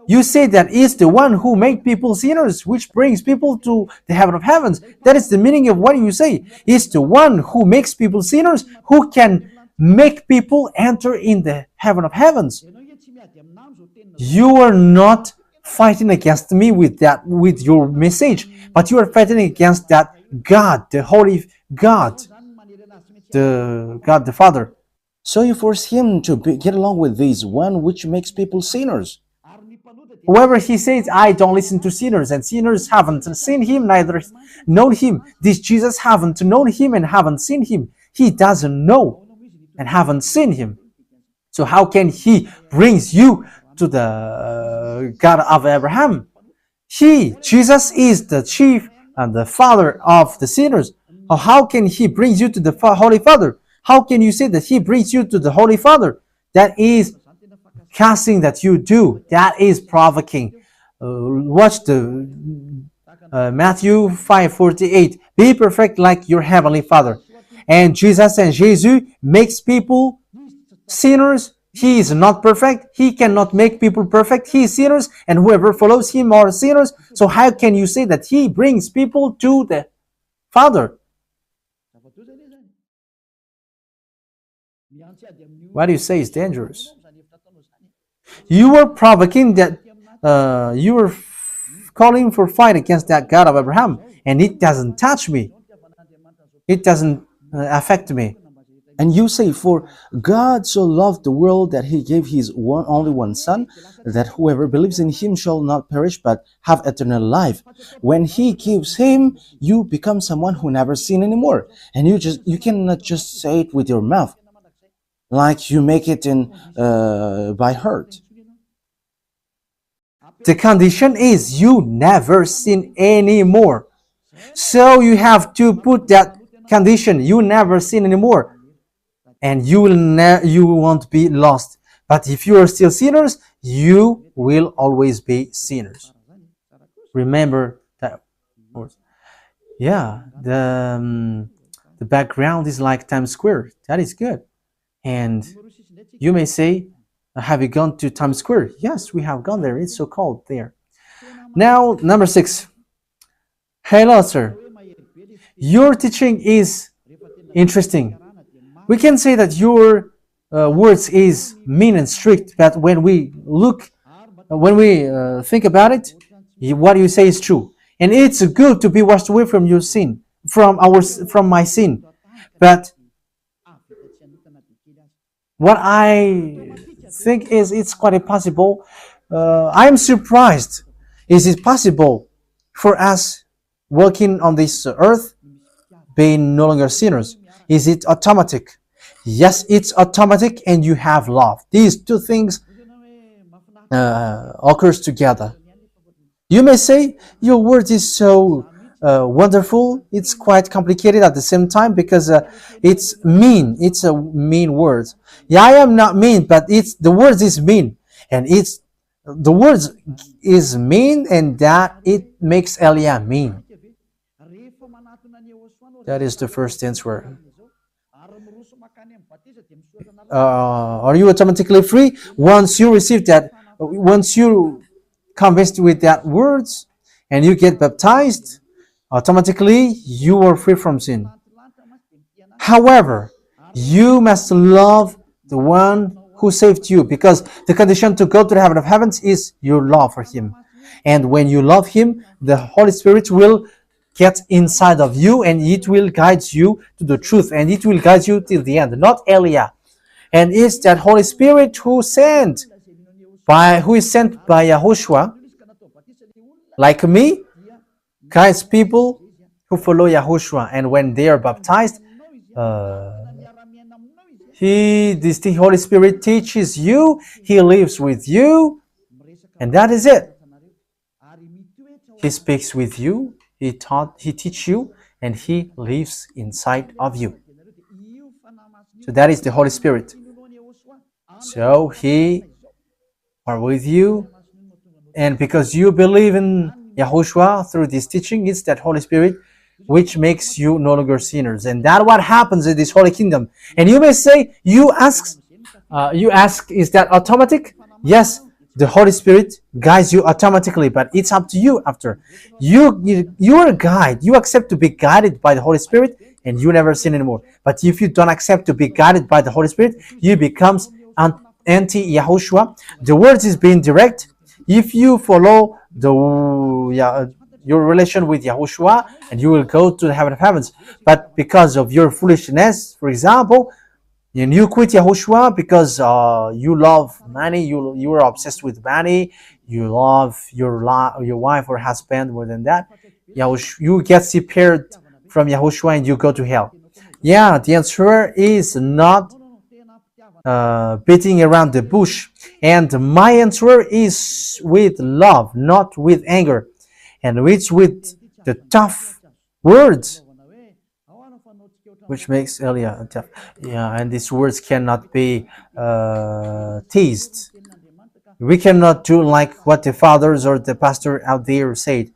Speaker 1: You say that it's the one who made people sinners, which brings people to the heaven of heavens. That is the meaning of what you say. It's the one who makes people sinners who can make people enter in the heaven of heavens. You are not fighting against me with your message, but you are fighting against that God, the holy God, the God the Father.
Speaker 2: So you force him to get along with this one which makes people sinners.
Speaker 1: Whoever he says, I don't listen to sinners, and sinners haven't seen him, neither known him. This Jesus haven't known him and haven't seen him. He doesn't know and haven't seen him. So how can he brings you to the God of Abraham? Jesus is the chief and the father of the sinners. How can he brings you to the Holy Father? How can you say that he brings you to the Holy Father? That is casting that you do. That is provoking. Watch the Matthew 5:48. Be perfect like your heavenly Father. And Jesus makes people sinners. He is not perfect. He cannot make people perfect. He is sinners, and whoever follows him are sinners. So how can you say that he brings people to the Father? What you say is dangerous. You were provoking that. You were calling for fight against that God of Abraham, and it doesn't touch me. It doesn't affect me.
Speaker 2: And you say, for God so loved the world that he gave his only one Son, that whoever believes in him shall not perish but have eternal life. When he gives him, you become someone who never sin anymore. And you cannot just say it with your mouth, like you make it by heart.
Speaker 1: The condition is you never sin anymore. So you have to put that condition, you never sin anymore, and you won't be lost. But if you are still sinners, you will always be sinners. Remember that. Yeah, the background is like Times Square. That is good. And you may say, have you gone to Times Square? Yes, we have gone there. It's so cold there. Now, number 6. Hello, sir. Your teaching is interesting. We can say that your words is mean and strict, but when we think about it, what you say is true. And it's good to be washed away from your sin, from my sin. But what I think is it's quite impossible. I'm surprised. Is it possible for us walking on this earth being no longer sinners? Is it automatic? Yes, it's automatic, and you have love. These two things occurs together. You may say your word is so wonderful. It's quite complicated at the same time because it's mean. It's a mean word. Yeah, I am not mean, but it's the word is mean, and it's the words is mean, and that it makes Elia mean. That is the first answer. Are you automatically free once you receive that? Once you convinced with that words and you get baptized, automatically you are free from sin. However, you must love the one who saved you, because the condition to go to the heaven of heavens is your love for him. And when you love him, the Holy Spirit will get inside of you, and it will guide you to the truth, and it will guide you till the end, not Elia. And it's that Holy Spirit who is sent by YAHOSHUAH, like me, guides people who follow YAHOSHUAH. And when they are baptized, the Holy Spirit teaches you, he lives with you, and that is it. He speaks with you, he teaches you, and he lives inside of you. So that is the Holy Spirit. So he are with you, and because you believe in YAHOSHUAH through this teaching, it's that Holy Spirit which makes you no longer sinners. And that's what happens in this holy kingdom. And you may say, you ask, is that automatic? Yes, the Holy Spirit guides you automatically, but it's up to you after. You are a guide. You accept to be guided by the Holy Spirit, and you never sin anymore. But if you don't accept to be guided by the Holy Spirit, you becomes an anti-YAHOSHUAH. The word is being direct. If you follow your relation with YAHOSHUAH, and you will go to the heaven of heavens. But because of your foolishness, for example, and you quit YAHOSHUAH because you love money, you are obsessed with money, you love your wife or husband more than that, you get separated from YAHOSHUAH and you go to hell. Yeah, the answer is not beating around the bush. And my answer is with love, not with anger. And it's with the tough words, which makes Elia tough. Yeah, and these words cannot be teased. We cannot do like what the fathers or the pastor out there said.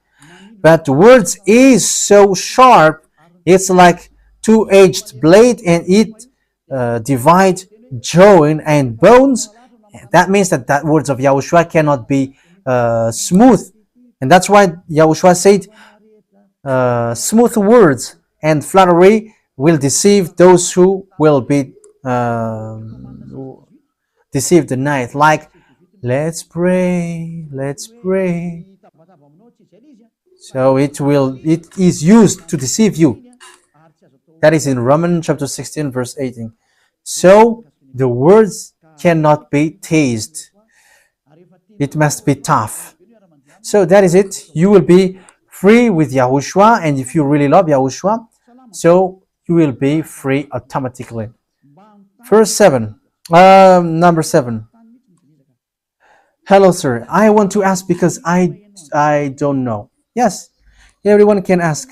Speaker 1: But the words is so sharp, it's like two-edged blade, and it divides joint and bones. That means that words of YAHOSHUAH cannot be smooth. And that's why YAHOSHUAH said, smooth words and flattery will deceive those who will be deceived tonight. Like, let's pray, let's pray. So it is used to deceive you. That is in Romans chapter 16, verse 18. So the words cannot be teased. It must be tough. So that is it. You will be free with YAHOSHUAH, and if you really love YAHOSHUAH, so you will be free automatically. Number 7. Hello, sir. I want to ask because I don't know. Yes, everyone can ask.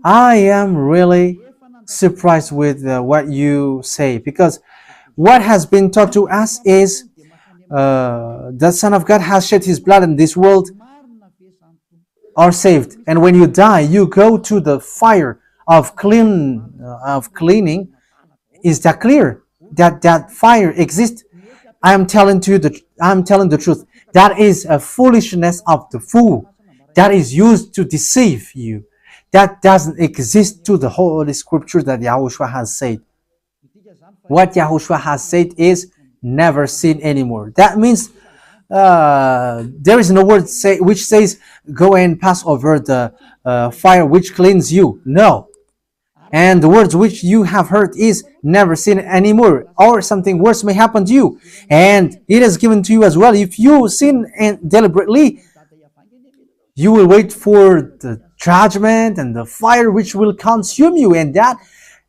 Speaker 1: I am really surprised with what you say, because what has been taught to us is the Son of God has shed his blood in this world are saved, and when you die you go to the fire of cleaning. Is that clear? That fire exists? I'm telling the truth. That is a foolishness of the fool. That is used to deceive you. That doesn't exist to the Holy Scripture that YAHOSHUAH has said. What YAHOSHUAH has said is never sin anymore. That means there is no word which says go and pass over the fire which cleans you. No. And the words which you have heard is never sin anymore, or something worse may happen to you. And it is given to you as well. If you sin and deliberately, you will wait for the judgment and the fire which will consume you. And that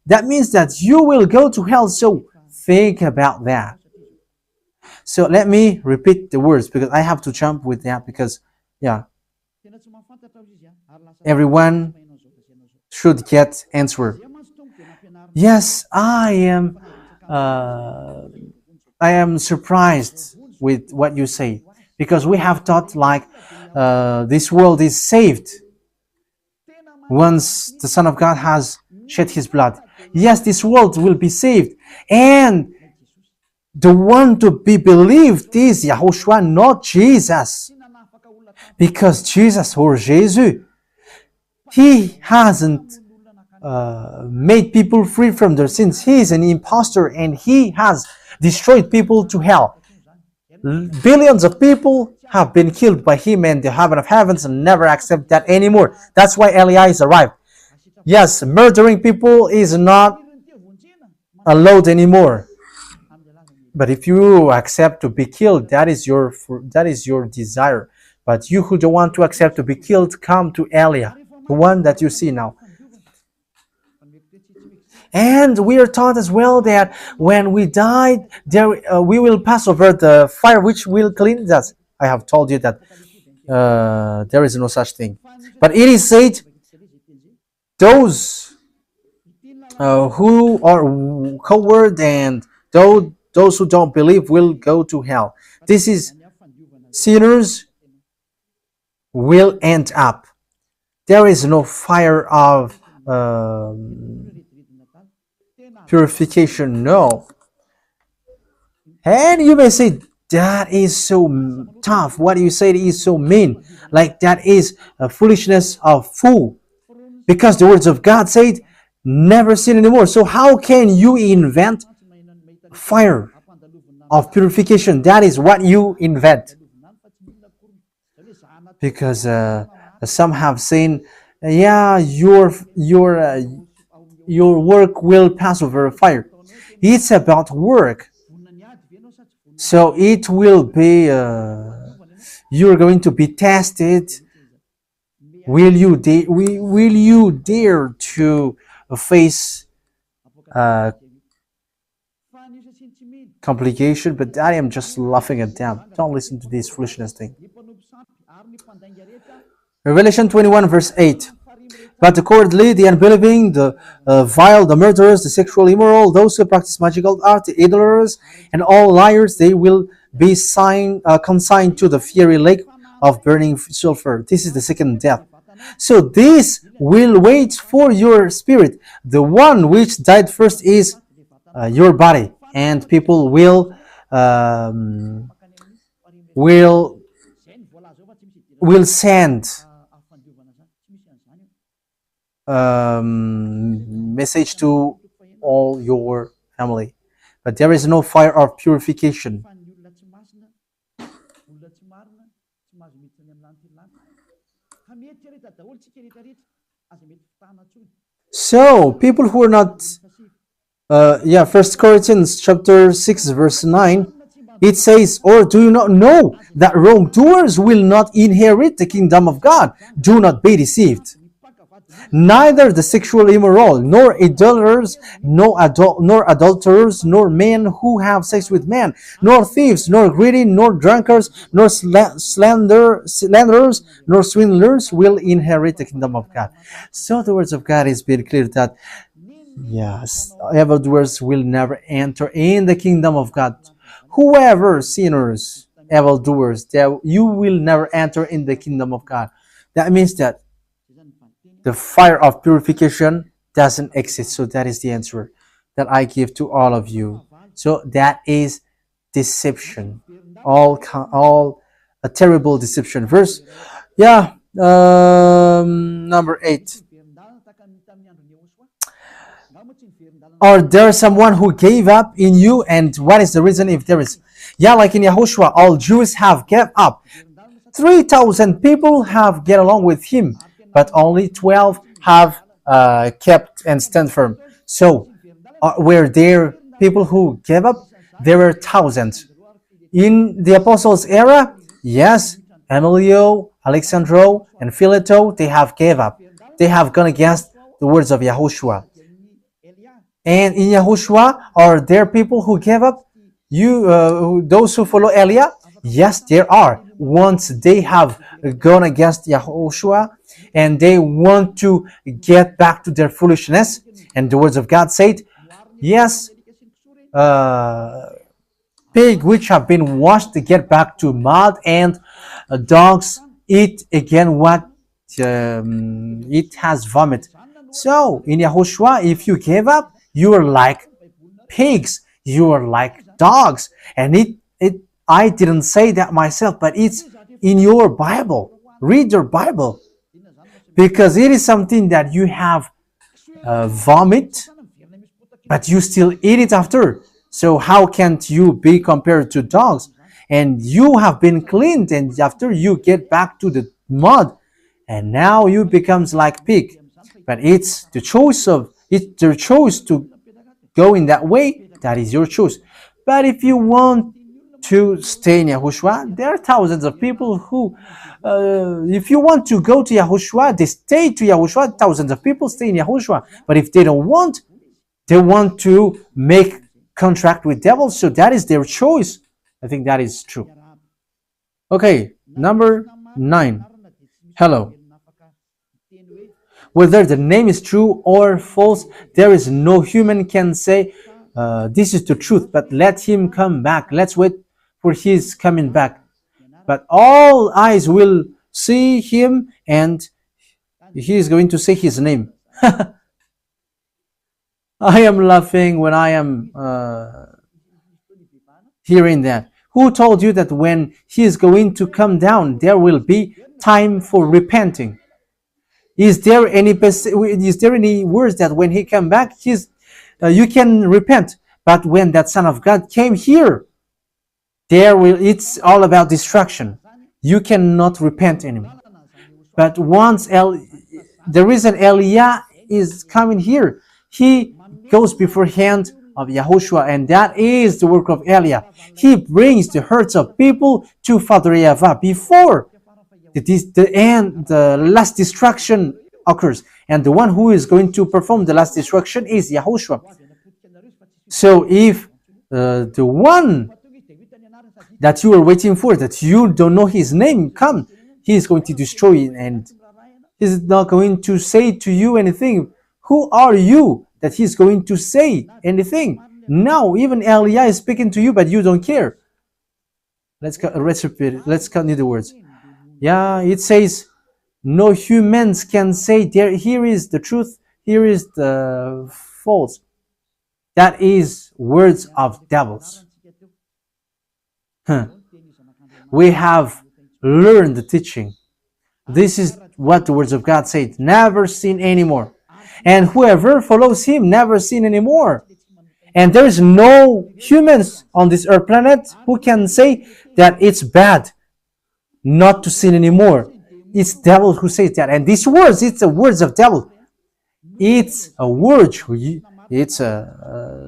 Speaker 1: that means that you will go to hell. So think about that. So let me repeat the words because I have to jump with that because, yeah, everyone should get answer. Yes, I am surprised with what you say because we have thought like this world is saved once the Son of God has shed his blood. Yes, this world will be saved, and the one to be believed is Yahushua, not Jesus, because Jesus or Jesus, he hasn't made people free from their sins. He is an impostor and he has destroyed people to hell. Billions of people have been killed by him, and the heaven of heavens and never accept that anymore. That's why Elias arrived. Yes, murdering people is not allowed anymore. But if you accept to be killed, that is your desire. But you who don't want to accept to be killed, come to Elia, the one that you see now. And we are taught as well that when we die, we will pass over the fire which will cleanse us. I have told you that there is no such thing. But it is said, those who are coward and those who don't believe will go to hell. This is sinners will end up. There is no fire of purification, no. And you may say, that is so tough. What you say is so mean. Like that is a foolishness of fool. Because the words of God said, never sin anymore. So how can you invent fire of purification? That is what you invent. Because some have said, yeah, your work will pass over fire. It's about work. So it will be, you're going to be tested. Will you dare to face complication? But I am just laughing at them. Don't listen to this foolishness thing. Revelation 21 verse 8. But the cowardly, the unbelieving, the vile, the murderers, the sexual immoral, those who practice magical art, the idlers, and all liars, they will be consigned to the fiery lake of burning sulfur. This is the second death. So this will wait for your spirit. The one which died first is your body, and people will send message to all your family, but there is no fire of purification. So people who are not 1 Corinthians chapter 6 verse 9, it says, or do you not know that wrongdoers will not inherit the kingdom of God? Do not be deceived. Neither the sexual immoral, nor idolaters, nor adulterers, nor men who have sex with men, nor thieves, nor greedy, nor drunkards, nor slanderers, nor swindlers will inherit the kingdom of God. So the words of God is very clear that yes, evildoers will never enter in the kingdom of God. Whoever sinners, evildoers, you will never enter in the kingdom of God. That means that the fire of purification doesn't exist. So that is the answer that I give to all of you. So that is deception, all a terrible deception. Verse, number 8. Or there is someone who gave up in you, and what is the reason if there is? Like in Yahushua, all Jews have gave up. 3,000 people have get along with him, but only 12 have kept and stand firm. So were there people who gave up? There were thousands. In the apostles' era, yes, Emilio, Alexandro, and Phileto, they have gave up. They have gone against the words of Yahushua. And in Yahushua, are there people who gave up? Those who follow Elia? Yes, there are. Once they have gone against Yahushua and they want to get back to their foolishness, and the words of God said, yes, pig which have been washed to get back to mud, and dogs eat again what it has vomit. So in Yahushua, if you gave up, you are like pigs, you are like dogs. And I didn't say that myself, but it's in your Bible. Read your Bible, because it is something that you have vomit, but you still eat it after. So how can't you be compared to dogs? And you have been cleaned, and after you get back to the mud, and now you becomes like pig. But it's the choice of it's their choice to go in that way. That is your choice. But if you want to stay in Yahushua, there are thousands of people who, if you want to go to Yahushua, they stay to Yahushua. Thousands of people stay in Yahushua. But if they don't want, they want to make contract with devils. So that is their choice. I think that is true. Okay, number 9. Hello. Whether the name is true or false, there is no human can say this is the truth, but let him come back. Let's wait for his coming back. But all eyes will see him, and he is going to say his name. I am laughing when I am hearing that. Who told you that when he is going to come down, there will be time for repenting? Is there any words that when he come back, you can repent? But when that Son of God came here, it's all about destruction. You cannot repent anymore. But once the reason Elia is coming here, he goes beforehand of Yahushua, and that is the work of Elia. He brings the hearts of people to Father YAHVAH before the last destruction occurs. And the one who is going to perform the last destruction is Yahushua. So if the one that you are waiting for, that you don't know his name, come, he is going to destroy it, and he's not going to say to you anything. Who are you that he's going to say anything? Now, even Elia is speaking to you, but you don't care. Let's repeat it. Let's continue the words. Yeah, it says, no humans can say, here is the truth, here is the false. That is words of devils. We have learned the teaching. This is what the words of God say: never sin anymore. And whoever follows him, never sin anymore. And there is no humans on this earth planet who can say that it's bad not to sin anymore. It's devil who says that. And these words, it's the words of devil. It's a word. It's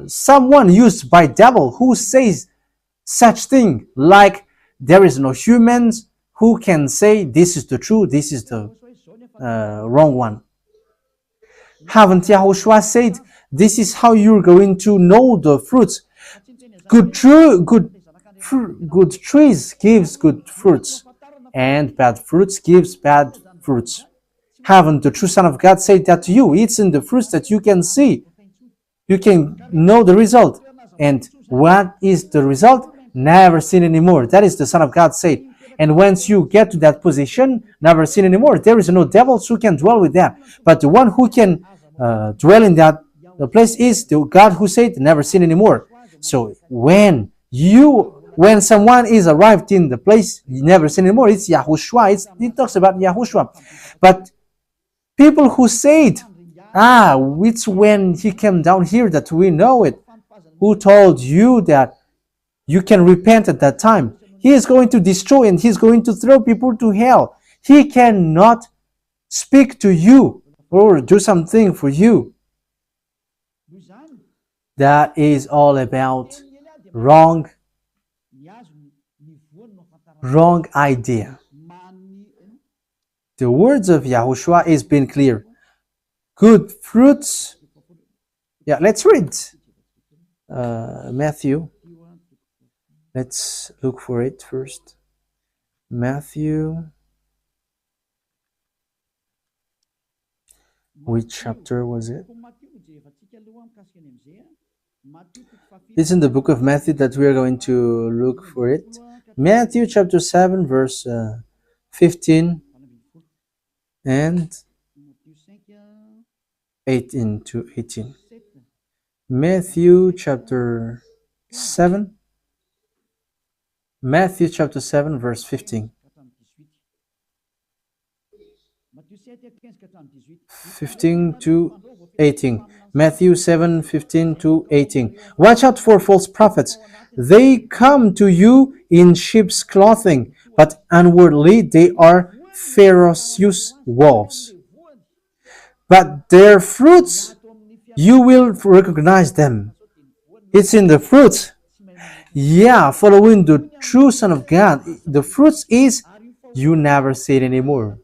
Speaker 1: someone used by devil who says such thing, like there is no humans who can say this is the truth, this is the wrong one. Haven't Yahushua said this is how you're going to know the fruits? Good trees gives good fruits, and bad fruits gives bad fruits. Haven't the true Son of God said that to you? It's in the fruits that you can see. You can know the result. And what is the result? Never sin anymore. That is the Son of God said. And once you get to that position, never sin anymore, there is no devils who can dwell with that. But the one who can dwell in that place is the God who said never sin anymore. So when someone is arrived in the place, you never sin anymore, it's Yahushua. It talks about Yahushua. But people who said, it's when he came down here that we know it. Who told you that you can repent at that time? He is going to destroy and he's going to throw people to hell. He cannot speak to you or do something for you. That is all about wrong idea. The words of Yahushua is being clear. Good fruits Yeah, let's read Matthew. Let's look for it first. Matthew. Which chapter was it? It's in the book of Matthew that we are going to look for it. Matthew chapter 7, verse 15 and 18 to 18. Matthew chapter 7. Matthew chapter 7, verse 15. 15 to 18. Matthew 7, 15 to 18. Watch out for false prophets. They come to you in sheep's clothing, but inwardly they are ferocious wolves. But their fruits, you will recognize them. It's in the fruits. Yeah, following the true Son of God. The fruits is you never sin anymore.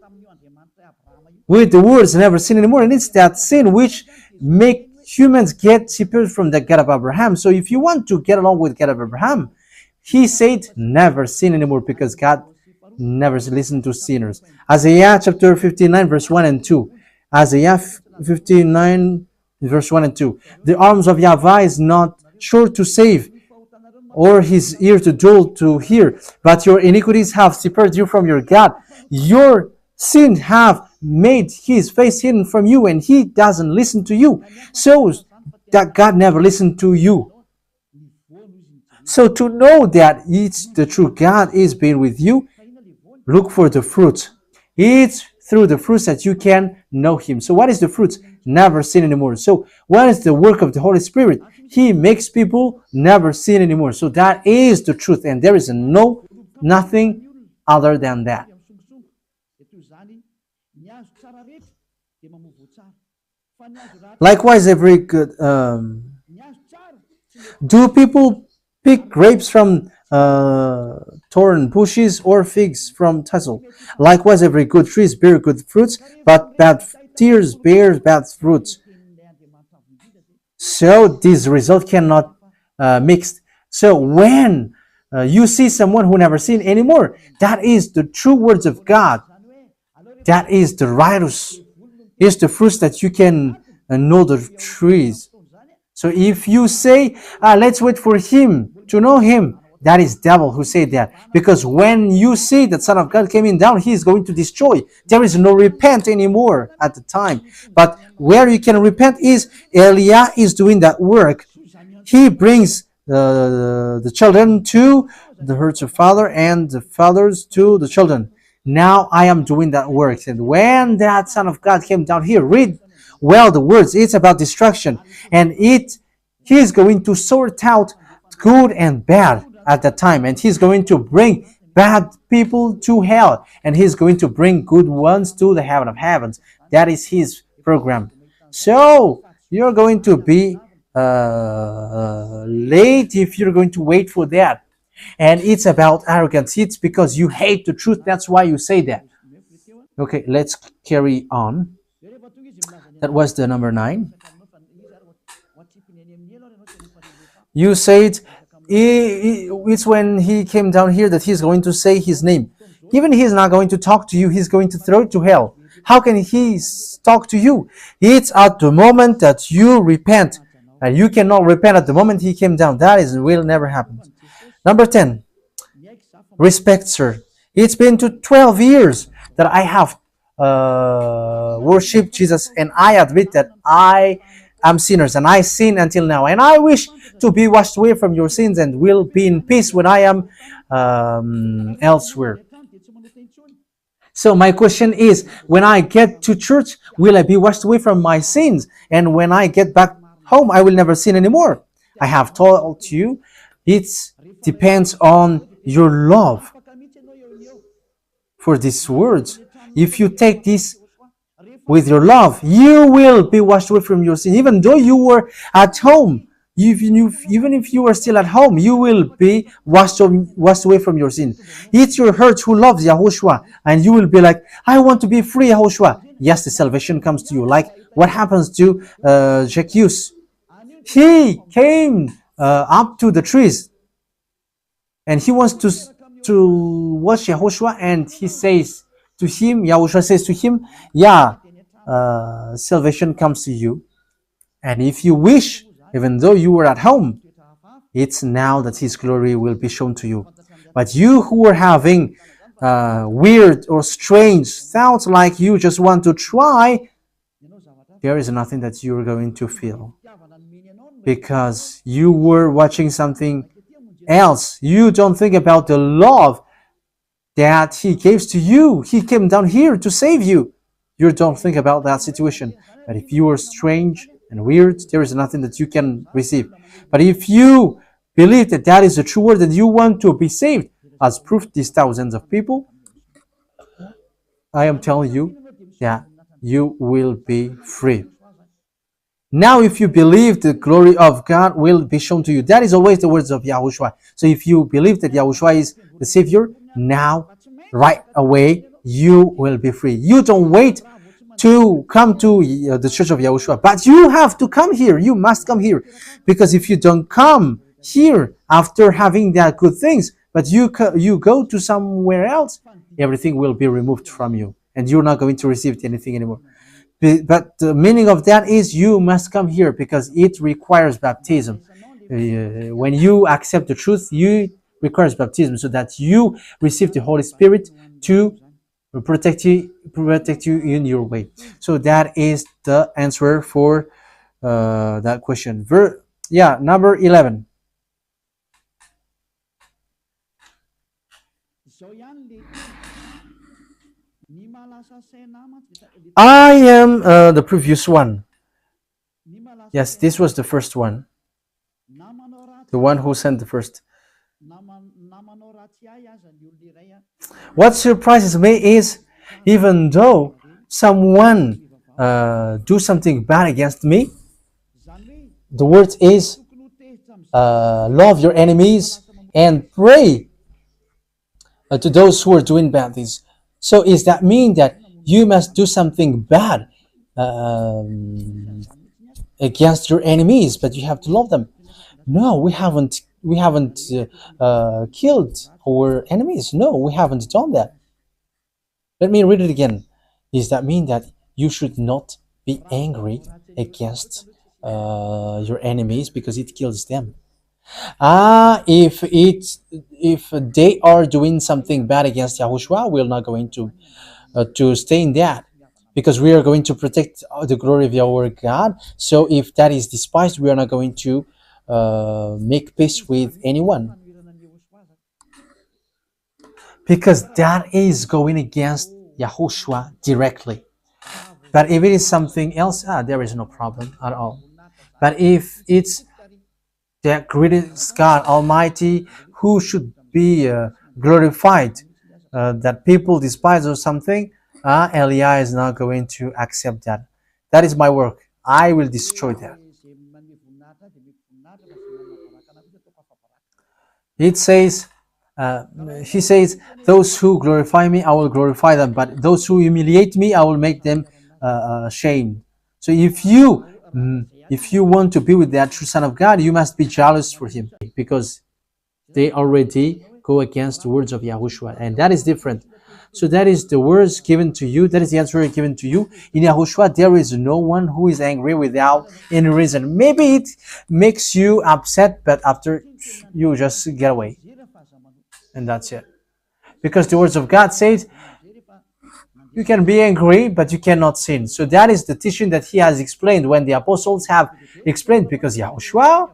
Speaker 1: With the words never sin anymore, and it's that sin which make humans get separated from the God of Abraham. So if you want to get along with God of Abraham, he said never sin anymore, because God never listened to sinners. Isaiah chapter 59 verse 1 and 2. Isaiah 59 verse 1 and 2. The arms of YAHVAH is not sure to save, or his ear to dull to hear, but your iniquities have separated you from your God. Your sins have made his face hidden from you, and he doesn't listen to you. So that God never listened to you. So to know that it's the true God is being with you, look for the fruits. It's through the fruits that you can know him. So what is the fruits? Never sin anymore. So what is the work of the Holy Spirit? He makes people never sin anymore. So that is the truth, and there is nothing other than that. Likewise, every good. Do people pick grapes from thorn bushes or figs from thistle? Likewise, every good tree bears good fruits, but bad trees bear bad fruits. So this result cannot mix. So when you see someone who never sinned anymore, that is the true words of God. That is the righteous. Is the fruits that you can know the trees. So if you say, let's wait for him to know him, that is devil who said that. Because when you see that Son of God coming down, he is going to destroy. There is no repent anymore at the time. But where you can repent is Eliah is doing that work. He brings the children to the hearts of father, and the fathers to the children. Now I am doing that work. And when that Son of God came down here, read well the words. It's about destruction. And he is going to sort out good and bad at that time. And he's going to bring bad people to hell. And he's going to bring good ones to the heaven of heavens. That is his program. So you're going to be late if you're going to wait for that. And it's about arrogance. It's because you hate the truth. That's why you say that. Okay, let's carry on. That was the number 9. You said it's when he came down here that he's going to say his name. Even he's not going to talk to you. He's going to throw it to hell. How can he talk to you? It's at the moment that you repent. And you cannot repent at the moment he came down. That will never happen. Number 10, respect, sir. It's been 12 years that I have worshipped Jesus, and I admit that I am sinners, and I sin until now. And I wish to be washed away from your sins and will be in peace when I am elsewhere. So my question is, when I get to church, will I be washed away from my sins? And when I get back home, I will never sin anymore. I have told you, it depends on your love for these words. If you take this with your love, you will be washed away from your sin. Even though you were at home, even if you are still at home, you will be washed away from your sin. It's your heart who loves YAHOSHUAH, and you will be like, I want to be free, YAHOSHUAH. Yes, the salvation comes to you. Like what happens to Zacchaeus. He came up to the trees and he wants to watch Yahushua, and he says to him, Yahushua says to him, yeah, salvation comes to you, and if you wish, even though you were at home, it's now that his glory will be shown to you. But you who are having weird or strange thoughts, like you just want to try, there is nothing that you're going to feel, because you were watching something else. You don't think about the love that he gives to you. He came down here to save you. You don't think about that situation. But if you are strange and weird, there is nothing that you can receive. But if you believe that that is the true word and you want to be saved, as proof these thousands of people, I am telling you that you will be free. Now, if you believe, the glory of God will be shown to you. That is always the words of YAHOSHUAH. So if you believe that YAHOSHUAH is the Savior, now, right away, you will be free. You don't wait to come to the Church of YAHOSHUAH, but you have to come here. You must come here. Because if you don't come here after having that good things, but you go to somewhere else, everything will be removed from you, and you're not going to receive anything anymore. But the meaning of that is you must come here, because it requires baptism. When you accept the truth, you requires baptism, so that you receive the Holy Spirit to protect you in your way. So that is the answer for that question. Number 11. I am the previous one. Yes, this was the first one. The one who sent the first. What surprises me is, even though someone do something bad against me, the word is love your enemies and pray to those who are doing bad things. So is that mean that you must do something bad against your enemies, but you have to love them? No, we haven't killed our enemies. No, we haven't done that. Let me read it again. Does that mean that you should not be angry against your enemies because it kills them? If they are doing something bad against Yahushua, we're not going to stay in that, because we are going to protect the glory of our God. So if that is despised, we are not going to make peace with anyone, because that is going against Yahushua directly. But if it is something else, there is no problem at all. But if it's the greatest God Almighty who should be glorified, that people despise or something, Eliah is not going to accept that. That is my work. I will destroy that. It says, he says, those who glorify me, I will glorify them, but those who humiliate me, I will make them ashamed. So if you want to be with that true Son of God, you must be jealous for him, because they already go against the words of Yahushua, and that is different. So that is the words given to you. That is the answer given to you. In Yahushua, there is no one who is angry without any reason. Maybe it makes you upset, but after you just get away, and that's it. Because the words of God says you can be angry, but you cannot sin. So that is the teaching that he has explained when the apostles have explained, because Yahushua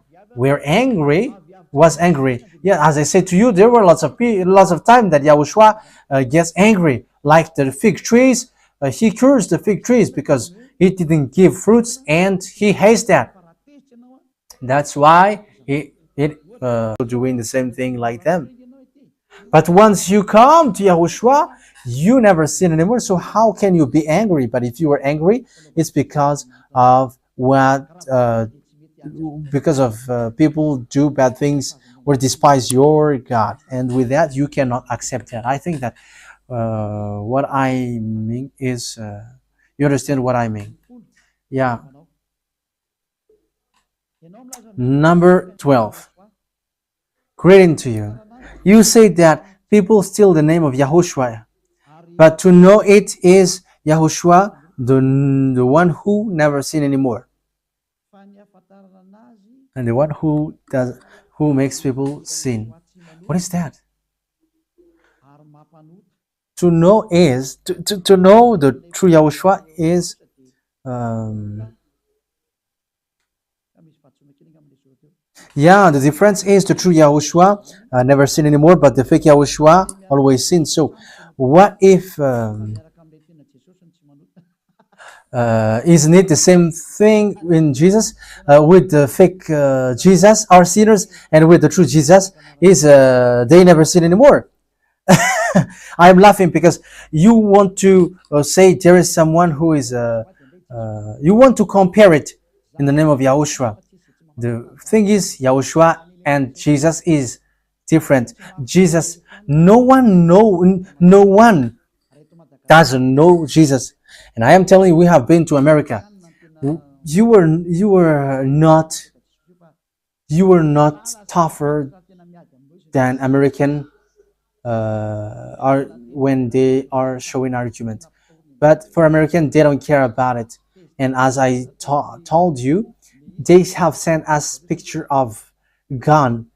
Speaker 1: was angry. Yeah, as I said to you, there were lots of time that Yahushua gets angry, like the fig trees. He cursed the fig trees because it didn't give fruits, and he hates that. That's why it doing the same thing like them. But once you come to Yahushua, you never sin anymore. So how can you be angry? But if you are angry, it's because of people do bad things or despise your God, and with that you cannot accept that. I think that what I mean is you understand what I mean. Yeah. Number 12. Greeting to you. You say that people steal the name of Yahushua, but to know it is Yahushua, the one who never sin anymore, and the one who makes people sin. What is that? To know is to know the true Yahushua is yeah, the difference is the true Yahushua never sin anymore, but the fake Yahushua always sin. So what if isn't it the same thing in Jesus? With the fake Jesus are sinners, and with the true Jesus is they never sin anymore. I'm laughing because you want to say there is someone who is you want to compare it in the name of Yahushua. The thing is, Yahushua and Jesus is different. Jesus, no one doesn't know Jesus. And I am telling you, we have been to America. You were not tougher than American are when they are showing argument. But for American, they don't care about it. And as I told you, they have sent us picture of gun.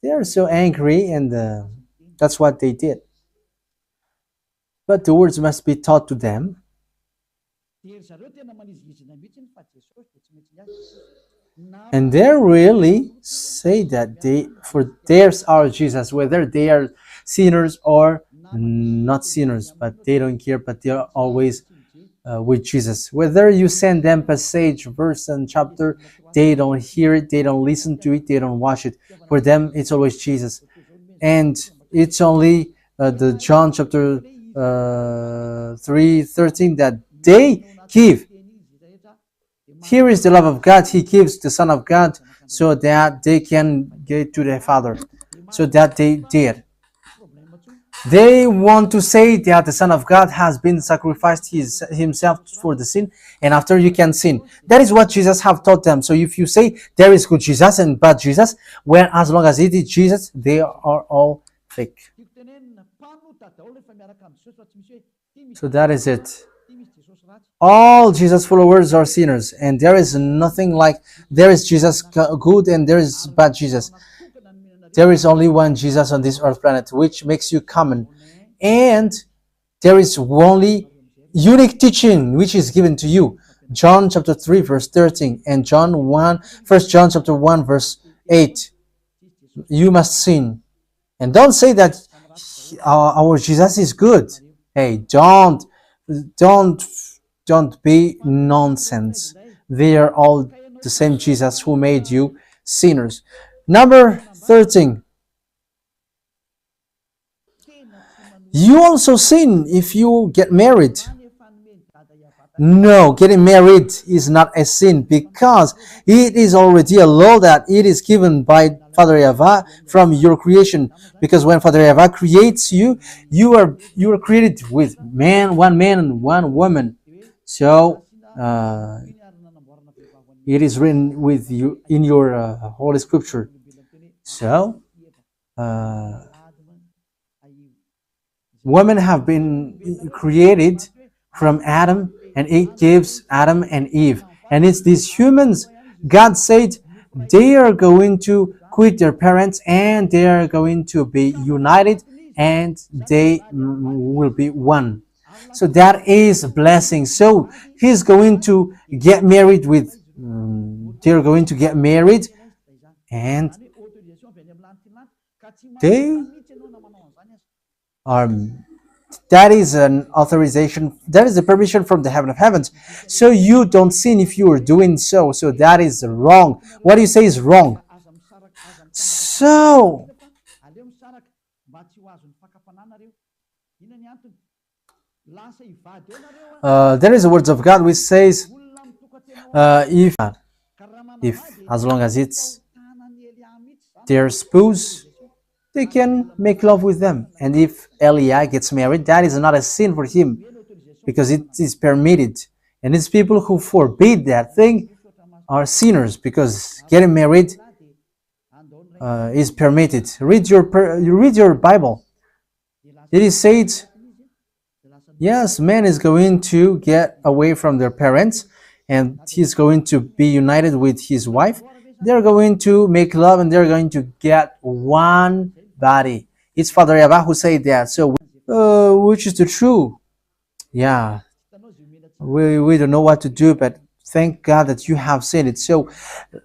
Speaker 1: They are so angry, and that's what they did. But the words must be taught to them. And they really say that for theirs are Jesus, whether they are sinners or not sinners, but they don't care, but they are always with Jesus. Whether you send them passage, verse, and chapter, they don't hear it, they don't listen to it, they don't watch it. For them, it's always Jesus. And it's only the John chapter 3:13 that they give. Here is the love of God. He gives the Son of God so that they can get to the Father. So that they did. They want to say that the Son of God has been sacrificed himself for the sin, and after you can sin. That is what Jesus have taught them. So if you say there is good Jesus and bad Jesus, when as long as it is Jesus, they are all fake. So that is it. All Jesus followers are sinners, and there is nothing like there is Jesus good and there is bad Jesus. There is only one Jesus on this earth planet, which makes you common. And there is only unique teaching which is given to you. John chapter 3 verse 13 and First John chapter 1 verse 8. You must sin. And don't say that our Jesus is good. Hey, don't be nonsense. They are all the same Jesus who made you sinners. Number 13. You also sin if you get married. No, getting married is not a sin because it is already a law that it is given by Father YAHVAH from your creation. Because when Father YAHVAH creates you, you are created with one man and one woman. So it is written with you in your Holy Scripture. So women have been created from Adam, and it gives Adam and Eve. And it's these humans, God said, they are going to quit their parents and they are going to be united and they will be one. So that is a blessing. So he's going to get married with, they're going to get married, and they are, that is an authorization, that is a permission from the heaven of heavens. So you don't sin if you are doing so. So that is wrong. What you say is wrong. So there is a words of God which says if as long as it's their spouse, they can make love with them. And if Eliah gets married, that is not a sin for him because it is permitted. And it's people who forbid that thing are sinners because getting married is permitted. You read your Bible. It is said, yes, man is going to get away from their parents and he's going to be united with his wife. They're going to make love and they're going to get one body. It's Father YAHVAH who said that. So, which is the truth? Yeah, we don't know what to do, but thank God that you have said it. So,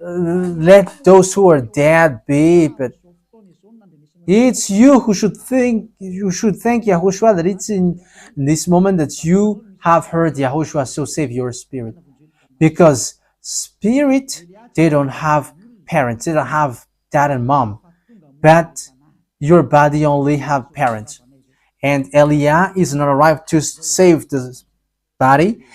Speaker 1: let those who are dead be, but it's you who should think, you should thank Yahushua that it's in this moment that you have heard Yahushua, so save your spirit. Because spirit, they don't have parents, they don't have dad and mom, but your body only have parents. And Eliah is not arrived to save the body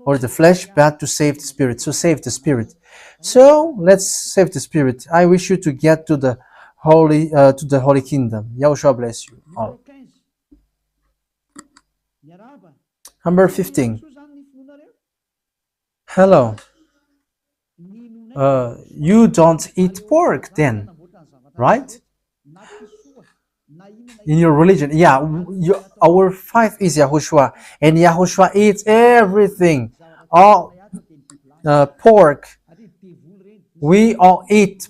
Speaker 1: or the flesh, but to save the spirit. So save the spirit. So let's save the spirit. I wish you to get to the holy kingdom. Yahushua bless you all. Number 15. Hello. You don't eat pork then, right? In your religion, yeah. Our faith is Yahushua, and Yahushua eats everything, all pork. We all eat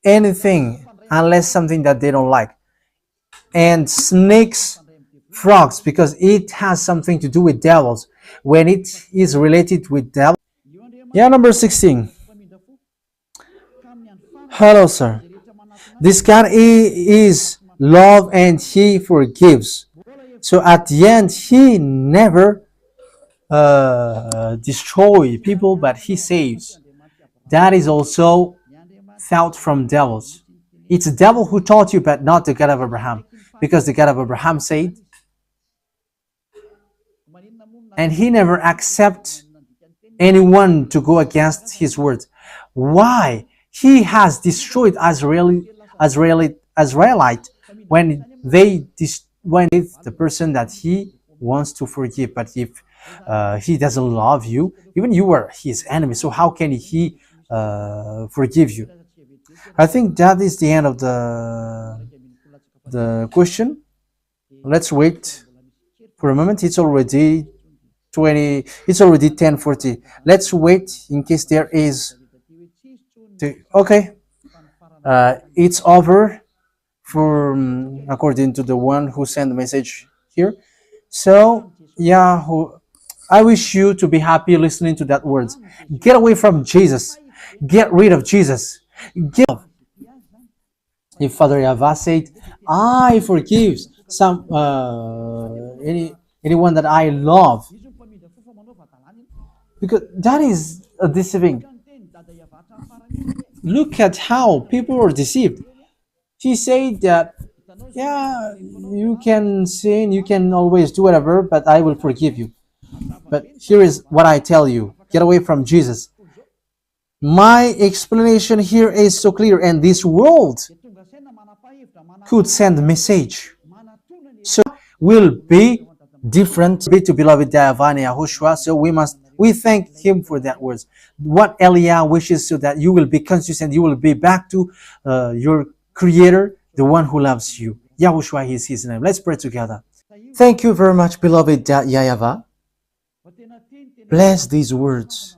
Speaker 1: anything unless something that they don't like, and snakes, frogs, because it has something to do with devils. When it is related with devils, yeah. Number 16. Hello, sir. This God is love and He forgives. So at the end, He never destroys people, but He saves. That is also thought from devils. It's the devil who taught you, but not the God of Abraham. Because the God of Abraham said, and He never accepts anyone to go against His words. Why? He has destroyed Israelite when the person that He wants to forgive. But if He doesn't love you, even you are His enemy, so how can He forgive you? I think that is the end of the question. Let's wait for a moment. It's already 10:40. Let's wait in case there is. Okay, it's over for according to the one who sent the message here. So yeah, I wish you to be happy listening to that words. Get away from Jesus. Get rid of Jesus. If Father YAHVAH said, I forgive anyone that I love, because that is a deceiving. Look at how people are deceived. He said that, yeah, you can sin, you can always do whatever, but I will forgive you. But here is what I tell you. Get away from Jesus. My explanation here is so clear, and this world could send a message. So will be different to beloved YAHVAH and YAHOSHUAH. So we thank Him for that words. What Eliah wishes, so that you will be conscious and you will be back to your Creator, the one who loves you. YAHOSHUAH is His name. Let's pray together. Thank you very much, beloved YAHVAH. Bless these words,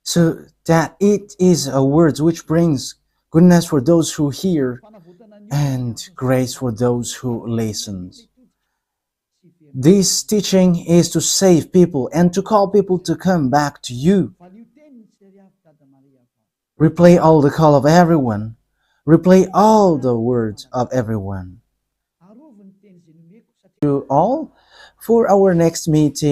Speaker 1: so that it is a word which brings goodness for those who hear and grace for those who listen. This teaching is to save people and to call people to come back to you. Replay all the call of everyone. Replay all the words of everyone. You all for our next meeting.